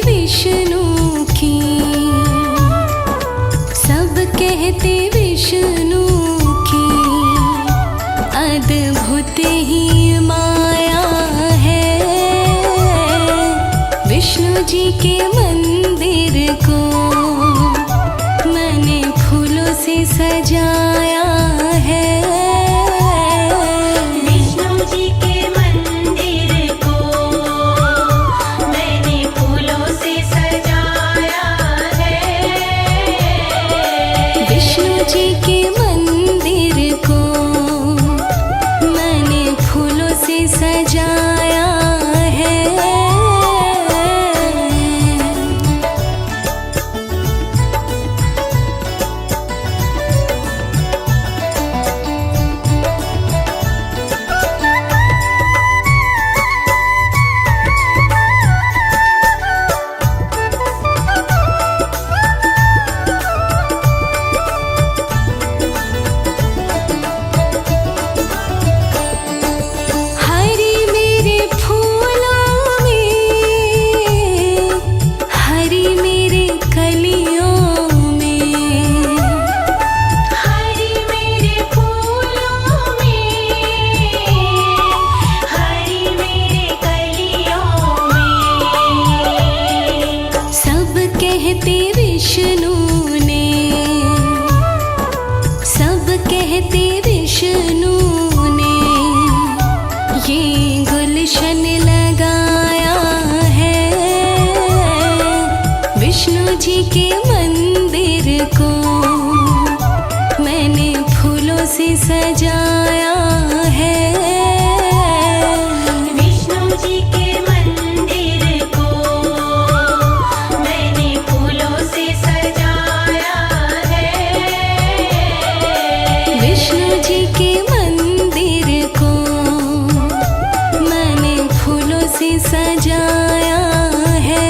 विष्णु की, सब कहते विष्णु की अद्भुत ही माया है। विष्णु जी के मंदिर को मैंने फूलों से सजाया है। विष्णु जी के मंदिर को मैंने फूलों से सजाया है। विष्णु जी के मंदिर को मैंने फूलों से सजाया है। हरि मेरे फूलों में, हरि मेरे कलियों में, हरि मेरे फूलों में, हरि मेरे कलियों में। सब कहते विष्णु ने, सब कहते विष्णु ने ये गुलशन लगाया है। विष्णु जी के मंदिर को मैंने फूलों से सजाया है। विष्णु जी के मंदिर को मैंने फूलों से सजाया है। विष्णु जी के मंदिर को मैंने फूलों से सजाया है।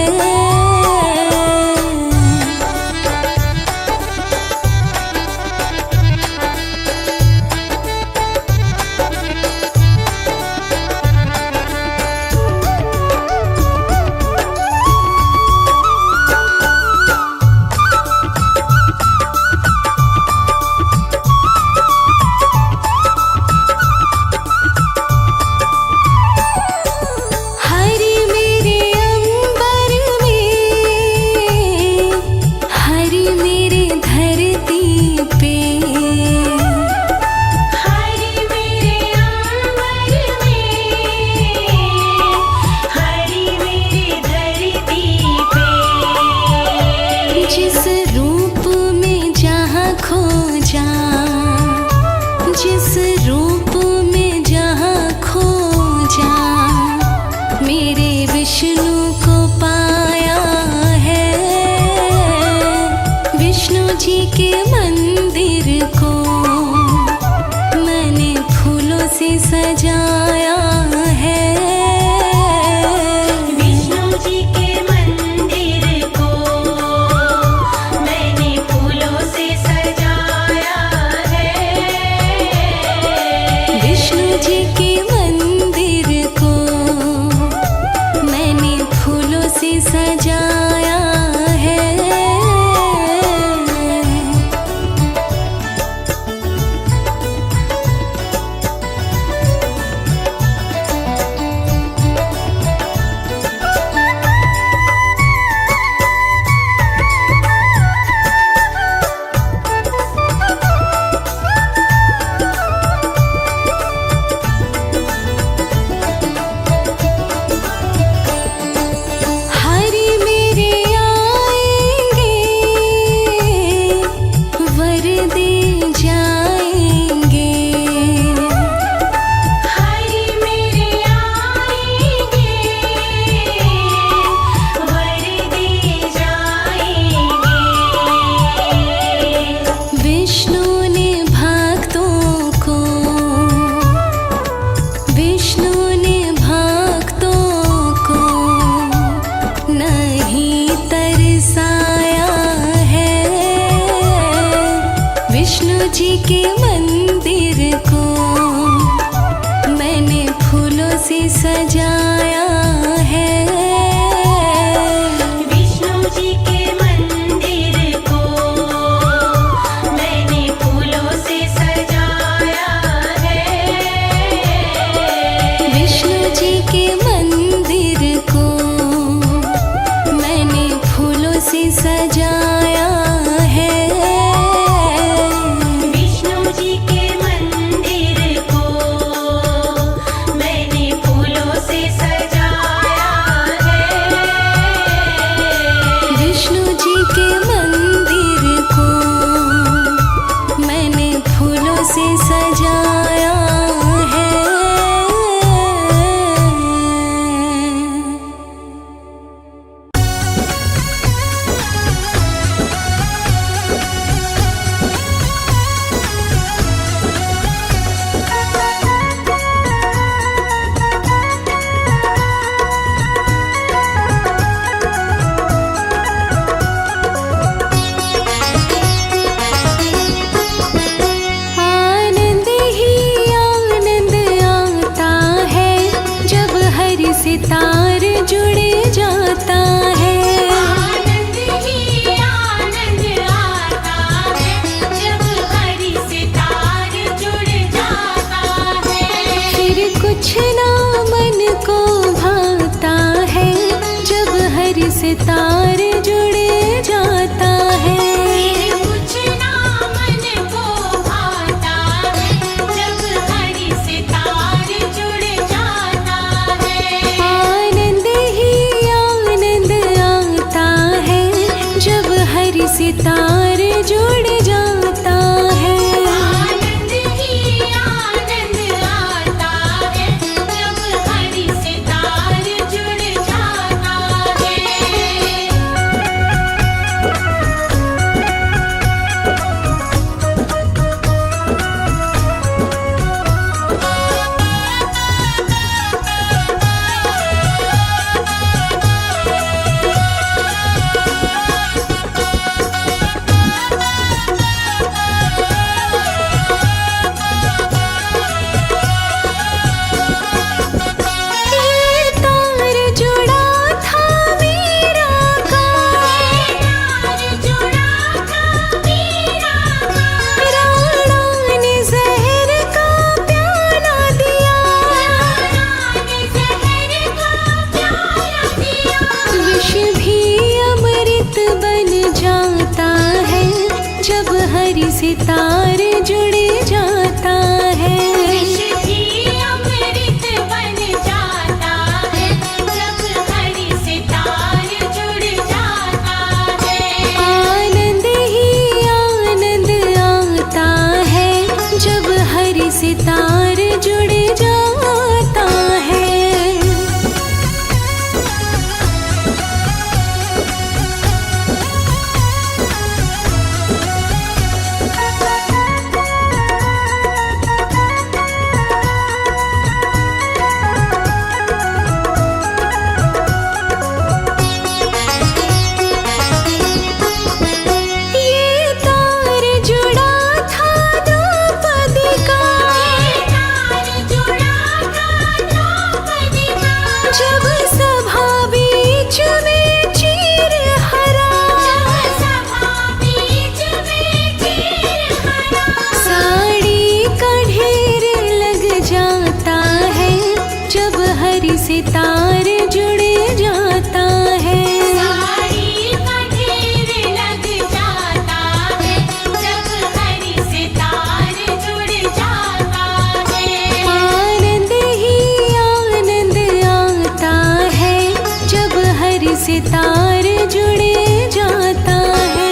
हरि मेरे अंबर में, हरि मेरे धरती पे, हरि मेरे अंबर में, हरि मेरे धरती पे। जिस रूप में जहाँ खोजा, जिस रूप में जहाँ खोजा, मेरे विष्णु को पाया है। विष्णु जी के मंदिर को मैंने फूलों से सजाया है। विष्णु जी के मंदिर को मैंने फूलों से सजाया है। विष्णु जी के मंदिर को मैंने फूलों से सजाया है। हरि मेरे आएंगे, वर दे जाएंगे। हरि मेरे आएंगे, वर दे जाएंगे। विष्णु ने भक्तों को, विष्णु ने भक्तों को नहीं तरसाया है। विष्णु जी के मंदिर को मैंने फूलों से सजाया है। सितार जुड़ जाता है। कुछ ना मन को भाता है जब हरि सितार जुड़ जाता है। आनंद ही आनंद आता है जब हरि सितार जुड़ जाता है। आनंद ही आनंद आता है जब हरि सितार जुड़ जाता है। ये तार जुड़ा था मीरा का, तार जुड़ा था मीरा का, राणा ने जहर का प्याला दिया, राणा ने जहर का प्याला दिया। विष भी अमृत बन जाता है जब हरि सितार जुड़ जाता है। विष भी अमृत बन जाता है जब हरि सितार जुड़ जाता है। आनंद ही आनंद आता है जब हरि सितार जुड़ जाता है। ये तार जुड़ा था द्रौपदी का, तार जुड़ा था द्रौपदी का, जब सभा बीच में चीर हरा, सभा बीच में चीर हरा। साड़ी का ढेर लग जाता है जब हरि सितार जुड़ जाता है। साड़ी का ढेर लग जाता है जब हरि सितार जुड़ जाता है। आनंद ही आनंद आता है जब हरि सितार जुड़ जाता है।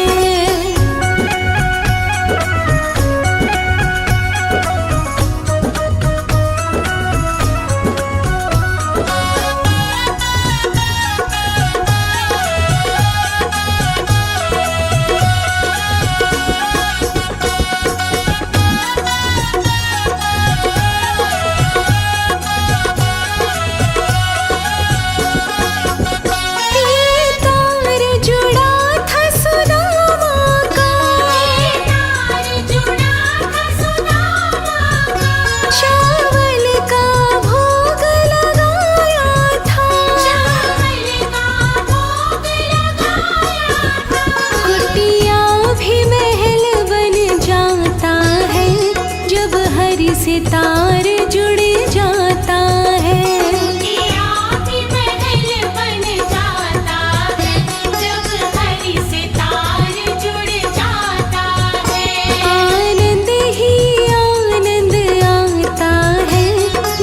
ये तार जुड़ा था सुदामा का, तार जुड़ा था सुदामा का, चावल का भोग लगाया था, चावल का भोग लगाया था। कुटिया भी महल बन जाता है जब हरि सितार जुड़ जाता है। कुटिया भी महल बन जाता है जब हरि सितार जुड़ जाता है। आनंद ही आनंद आता है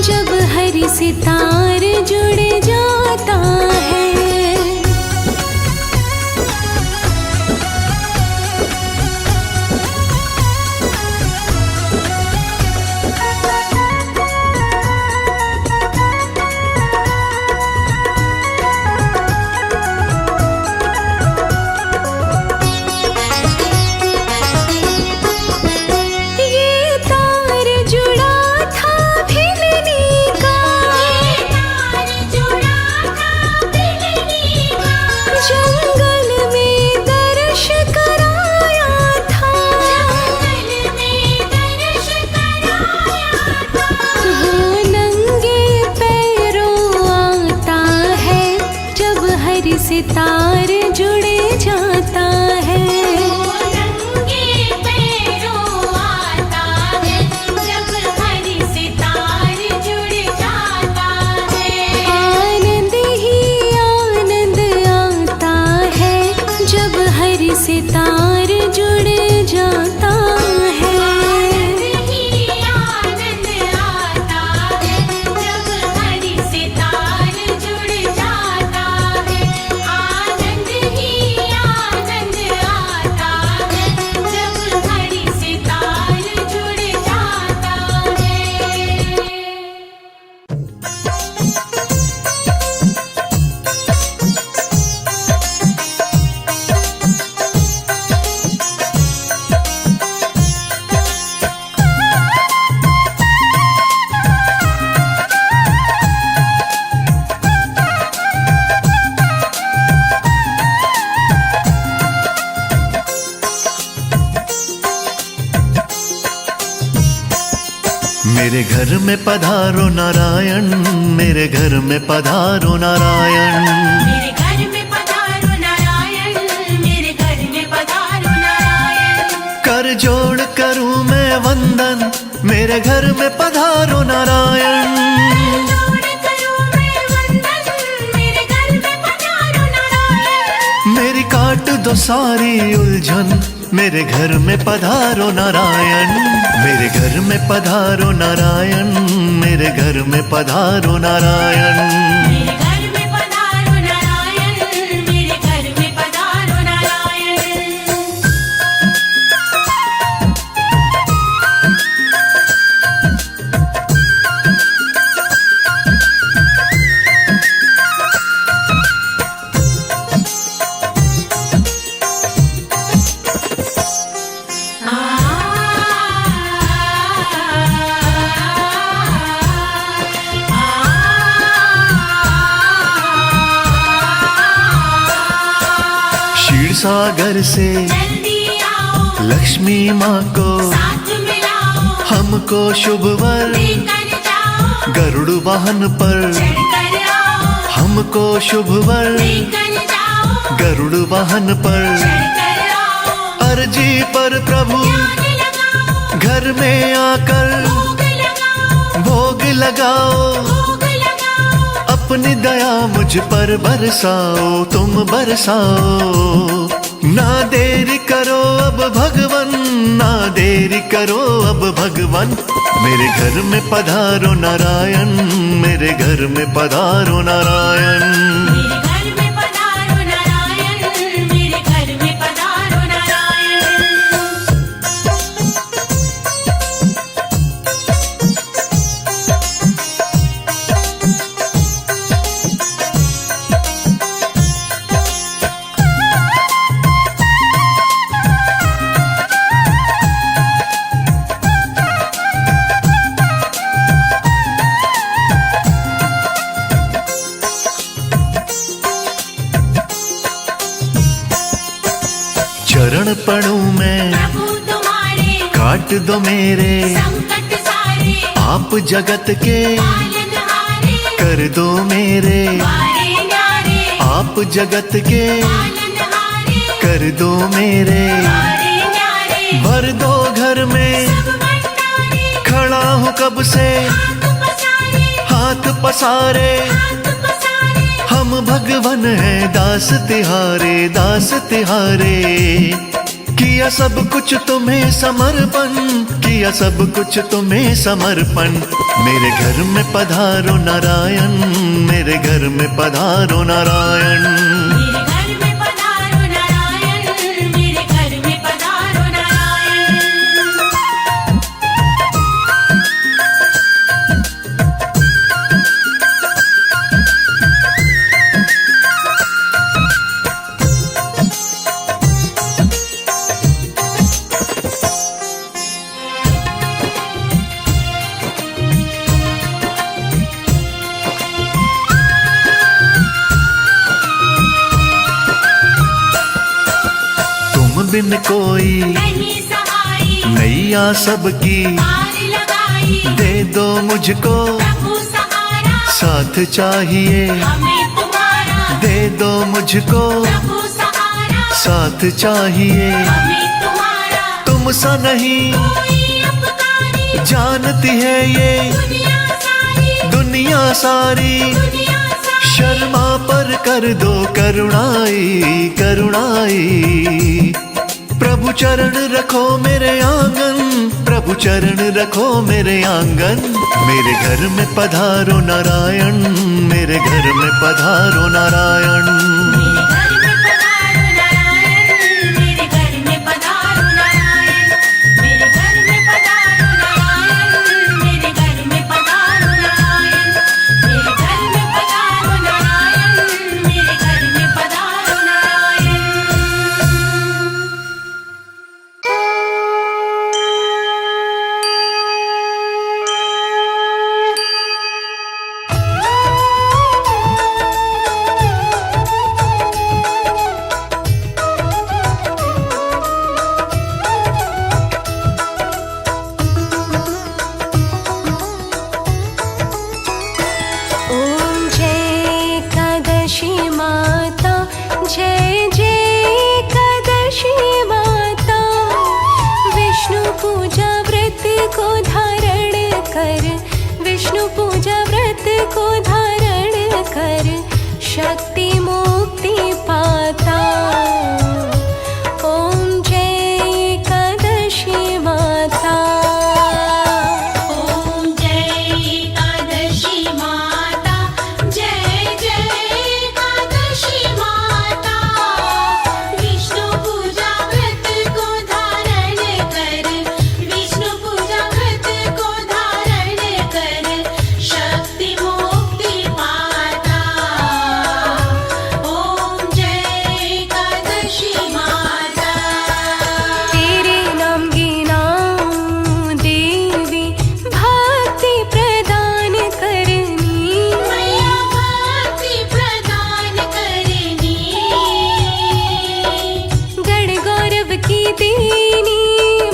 जब हरि सितार जुड़ जाता है। ये तार जुड़ा था भिलनी का, तार जुड़ा था भिलनी का, जंगल में दर्श कराया था, जंगल में दर्श कराया था। वो नंगे पैरों आता है जब हरि सितार जुड़ जाता है। वो नंगे पैरों आता है जब हरि सितार जुड़ जाता है। आनंद ही आनंद आता मेरे घर में पधारो नारायण, मेरे घर में पधारो नारायण। मेरे घर में पधारो नारायण, मेरे घर में पधारो नारायण। कर जोड़ करूं मैं वंदन, मेरे घर में पधारो नारायण। जोड़ करूं मैं वंदन, मेरे घर में पधारो नारायण। मेरी काट दो सारी उलझन, मेरे घर में पधारो नारायण। मेरे घर में पधारो नारायण, मेरे घर में पधारो नारायण। मेरे घर में पधारो नारायण, मेरे घर में पधारो नारायण। क्षीर सागर से जल्दी आओ, लक्ष्मी माँ को साथ मिलाओ, हमको शुभ वर। लेकर जाओ, गरुड़ वाहन पर चढ़ कर आओ, हमको शुभ वर। लेकर जाओ, गरुड़ वाहन पर चढ़ कर आओ। अर्जी पर प्रभु ध्यान लगाओ, घर में आकर भोग लगाओ, भोग लगाओ। भोग लगाओ। अपनी दया मुझ पर बरसाओ, तुम बरसाओ। ना देरी करो अब भगवन, ना देरी करो अब भगवन। मेरे घर में पधारो नारायण, मेरे घर में पधारो नारायण। मेरे घर में पधारो नारायण, मेरे घर में पधारो नारायण। चरण पड़ूं मैं, प्रभु तुम्हारे काट दो मेरे संकट सारे, आप जगत के पालनहारे, कर दो मेरे। बारे न्यारे, आप जगत के पालनहारे, कर दो मेरे। बारे न्यारे। भर दो घर में सब भंडारे, खड़ा हूँ कब से हाथ पसारे, हाथ पसारे। हाथ पसारे। हम भगवन हैं दास तिहारे, दास तिहारे। किया सब कुछ तुम्हें समर्पण, किया सब कुछ तुम्हें समर्पण। मेरे घर में पधारो नारायण, मेरे घर में पधारो नारायण। मेरे घर में पधारो नारायण, मेरे घर में पधारो नारायण। तुम बिन कोई नहीं सहाई, नैया सबकी पार लगाई, दे दो मुझको प्रभु सहारा, साथ चाहिए। हमें तुम्हारा, दे दो मुझको प्रभु सहारा, साथ चाहिए। हमें तुम्हारा। तुम सा नहीं कोई अपकारी, जानती है ये दुनिया सारी, दुनिया सारी। दुनिया सारी। शर्मा पर कर दो करुणाई, करुणाई। प्रभु चरण रखो मेरे आंगन, प्रभु चरण रखो मेरे आंगन। मेरे घर में पधारो नारायण, मेरे घर में पधारो नारायण। मेरे घर में पधारो नारायण, मेरे घर में पधारो नारायण। मेरे घर में पधारो नारायण, मेरे घर में पधारो नारायण। मेरे घर में पधारो नारायण, मेरे घर में पधारो नारायण। शक्ति मुक्ति पाता। ओम जय एकादशी माता। ओम जय एकादशी माता, जय जय एकादशी माता। विष्णु पूजा व्रत को धारण कर, विष्णु पूजा व्रत को धारण कर, शक्ति मुक्ति पाता। ओम जय एकादशी माता। तेरे नाम गिनाऊं देवी, भक्ति प्रदान करनी। मैया भक्ति प्रदान करनी। गण गौरव की देनी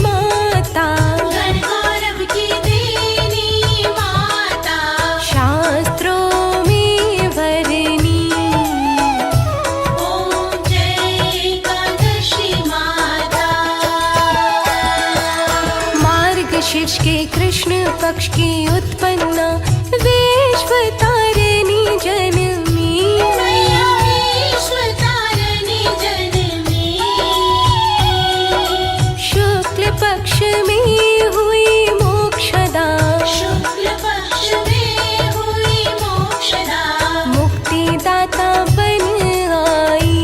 माता, गण गौरव की देनी माता। शास्त्रों में वरनी। ओम जय एकादशी माता। मार्गशीर्ष के कृष्ण पक्ष की उत्पन्ना, विश्व तारिणी जननी। मैया विश्व तारिणी जननी। शुक्ल पक्ष में हुई मोक्षदा, शुक्ल पक्ष में हुई मोक्षदा। मुक्तिदाता बन आई।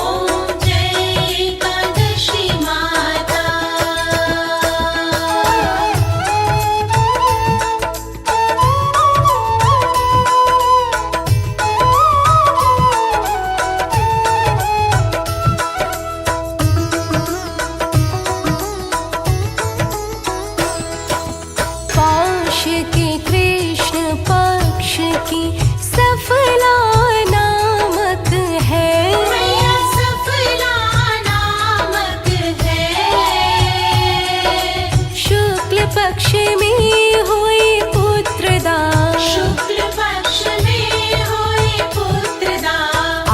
ओम जय एकादशी माता। पौष के कृष्ण पक्ष की सफला नामक है। मैया सफला नामक है। शुक्ल पक्ष में हुई पुत्रदा, शुक्ल पक्ष में हुई पुत्रदा।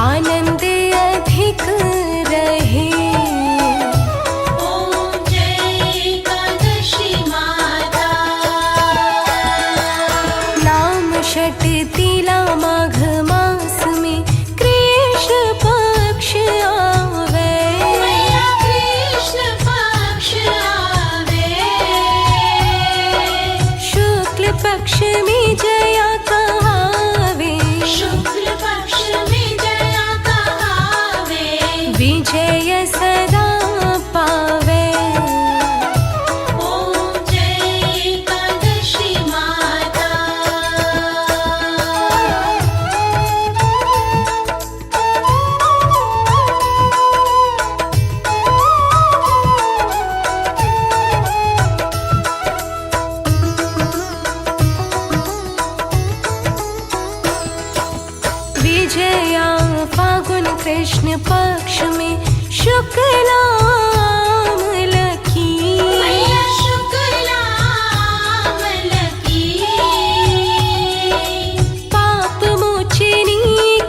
आनंद अधिक रहे। ओम जय एकादशी माता। नाम षट तिला माघ मास में कृष्ण पक्ष आवे। मैया कृष्ण पक्ष आवे। शुक्ल पक्ष में जया कहावे। शुक्ल पक्ष में जया कहावे। विजय सदा पावे। ओम जय एकादशी माता। विजया फागुन कृष्ण पक्ष में शुक्लामल की। मैया शुक्लामल की। पाप मोचनी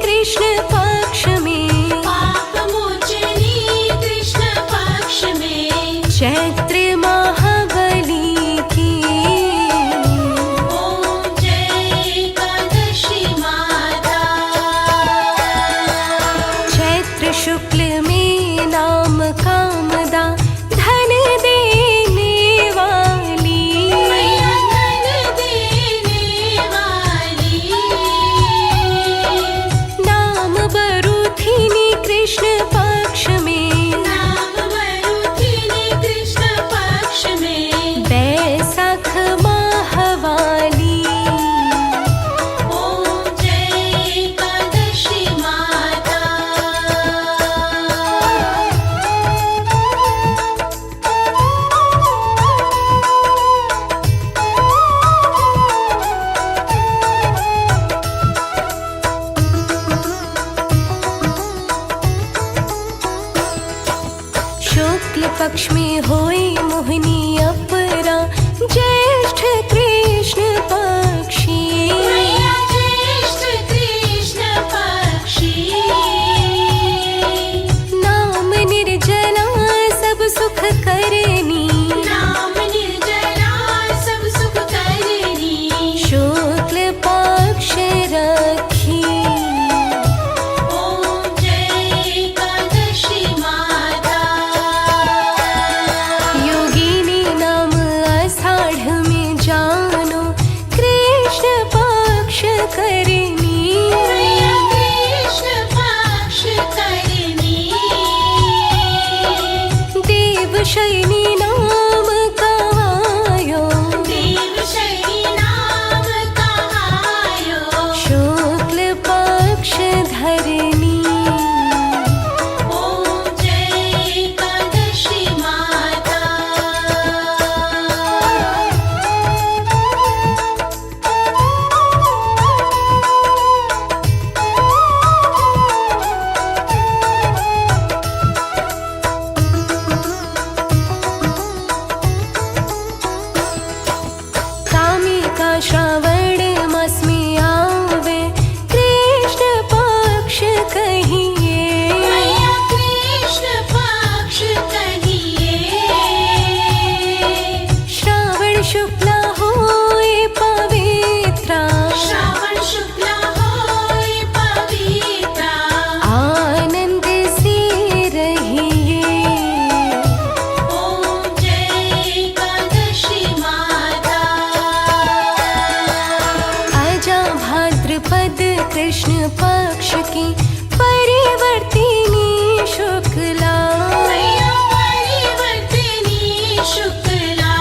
कृष्ण पक्ष में। पाप मोचनी कृष्ण पक्ष में। चैत्र महाबली की। ओम जय एकादशी माता। चैत्र शुक्ल में नाम कामदा, धन देने वाली। मैया धन देने वाली। नाम बरुथिनी कृष्ण पक्ष में। नाम मरुथिनी कृष्ण पक्ष में। बैसाख माहवाली। ओम जय एकादशी माता। शुक्ल पक्ष में होई मोहिनी अपरा, ज्येष्ठ कृष्ण पक्षी। मैया ज्येष्ठ कृष्ण पक्षी। नाम निर्जला सब सुख करनी। नाम निर्जला सब सुख करनी। शुक्ल पक्ष रखी। देवशयनी नाम कहायो, देवशयनी नाम कहायो, शुक्ल पक्ष धरनी। ओम जय एकादशी माता। कामिका श्रावण मास में आवे, कृष्ण पक्ष कहिए। मैया कृष्ण पक्ष कहिए, श्रावण शुक्ला होए पवित्रा, श्रावण शुक्ला होए पवित्रा। आनंद से रहिए। ओम जय एकादशी माता। आजा भाद्रपद कृष्ण पक्ष की परिवर्तिनी शुक्ला, मैया परिवर्तिनी शुक्ला,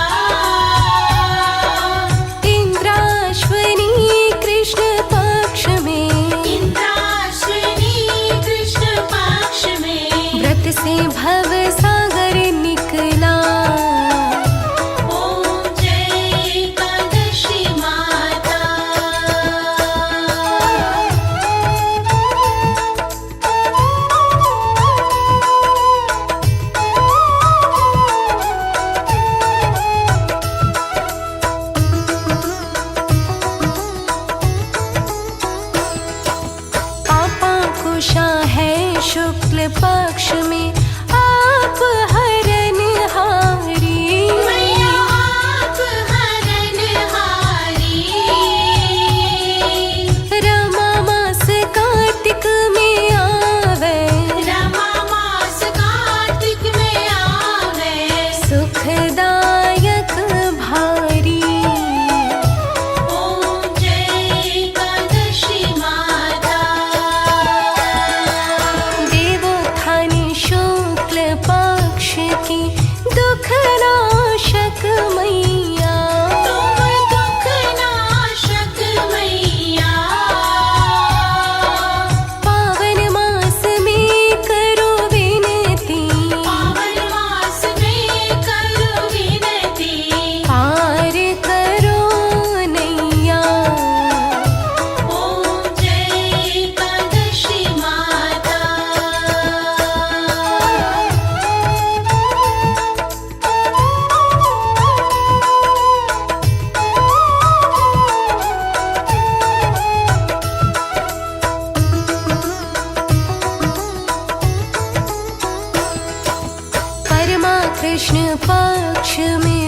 इंद्राश्वनी कृष्ण पक्ष में, इंद्राश्विनी कृष्ण पक्ष में। व्रत से भव सागर निकला। ओम जय एकादशी माता। पापा कुशा है शुक्ल पक्ष में, आप हरनहारी। मैया आप हरनहारी, रमा मास कार्तिक में आवे, रमा मास कार्तिक में आवे। सुखदायक भारी। ओम जय एकादशी माता। देवोत्थानी शुक्ल पक्ष की दुख नाशक मैया, तुम दुख नाशक मैया, पावन मास में करो विनती, पावन मास में करो विनती। पार करो नैया। ओम जय एकादशी माता। परमा कृष्ण पक्ष में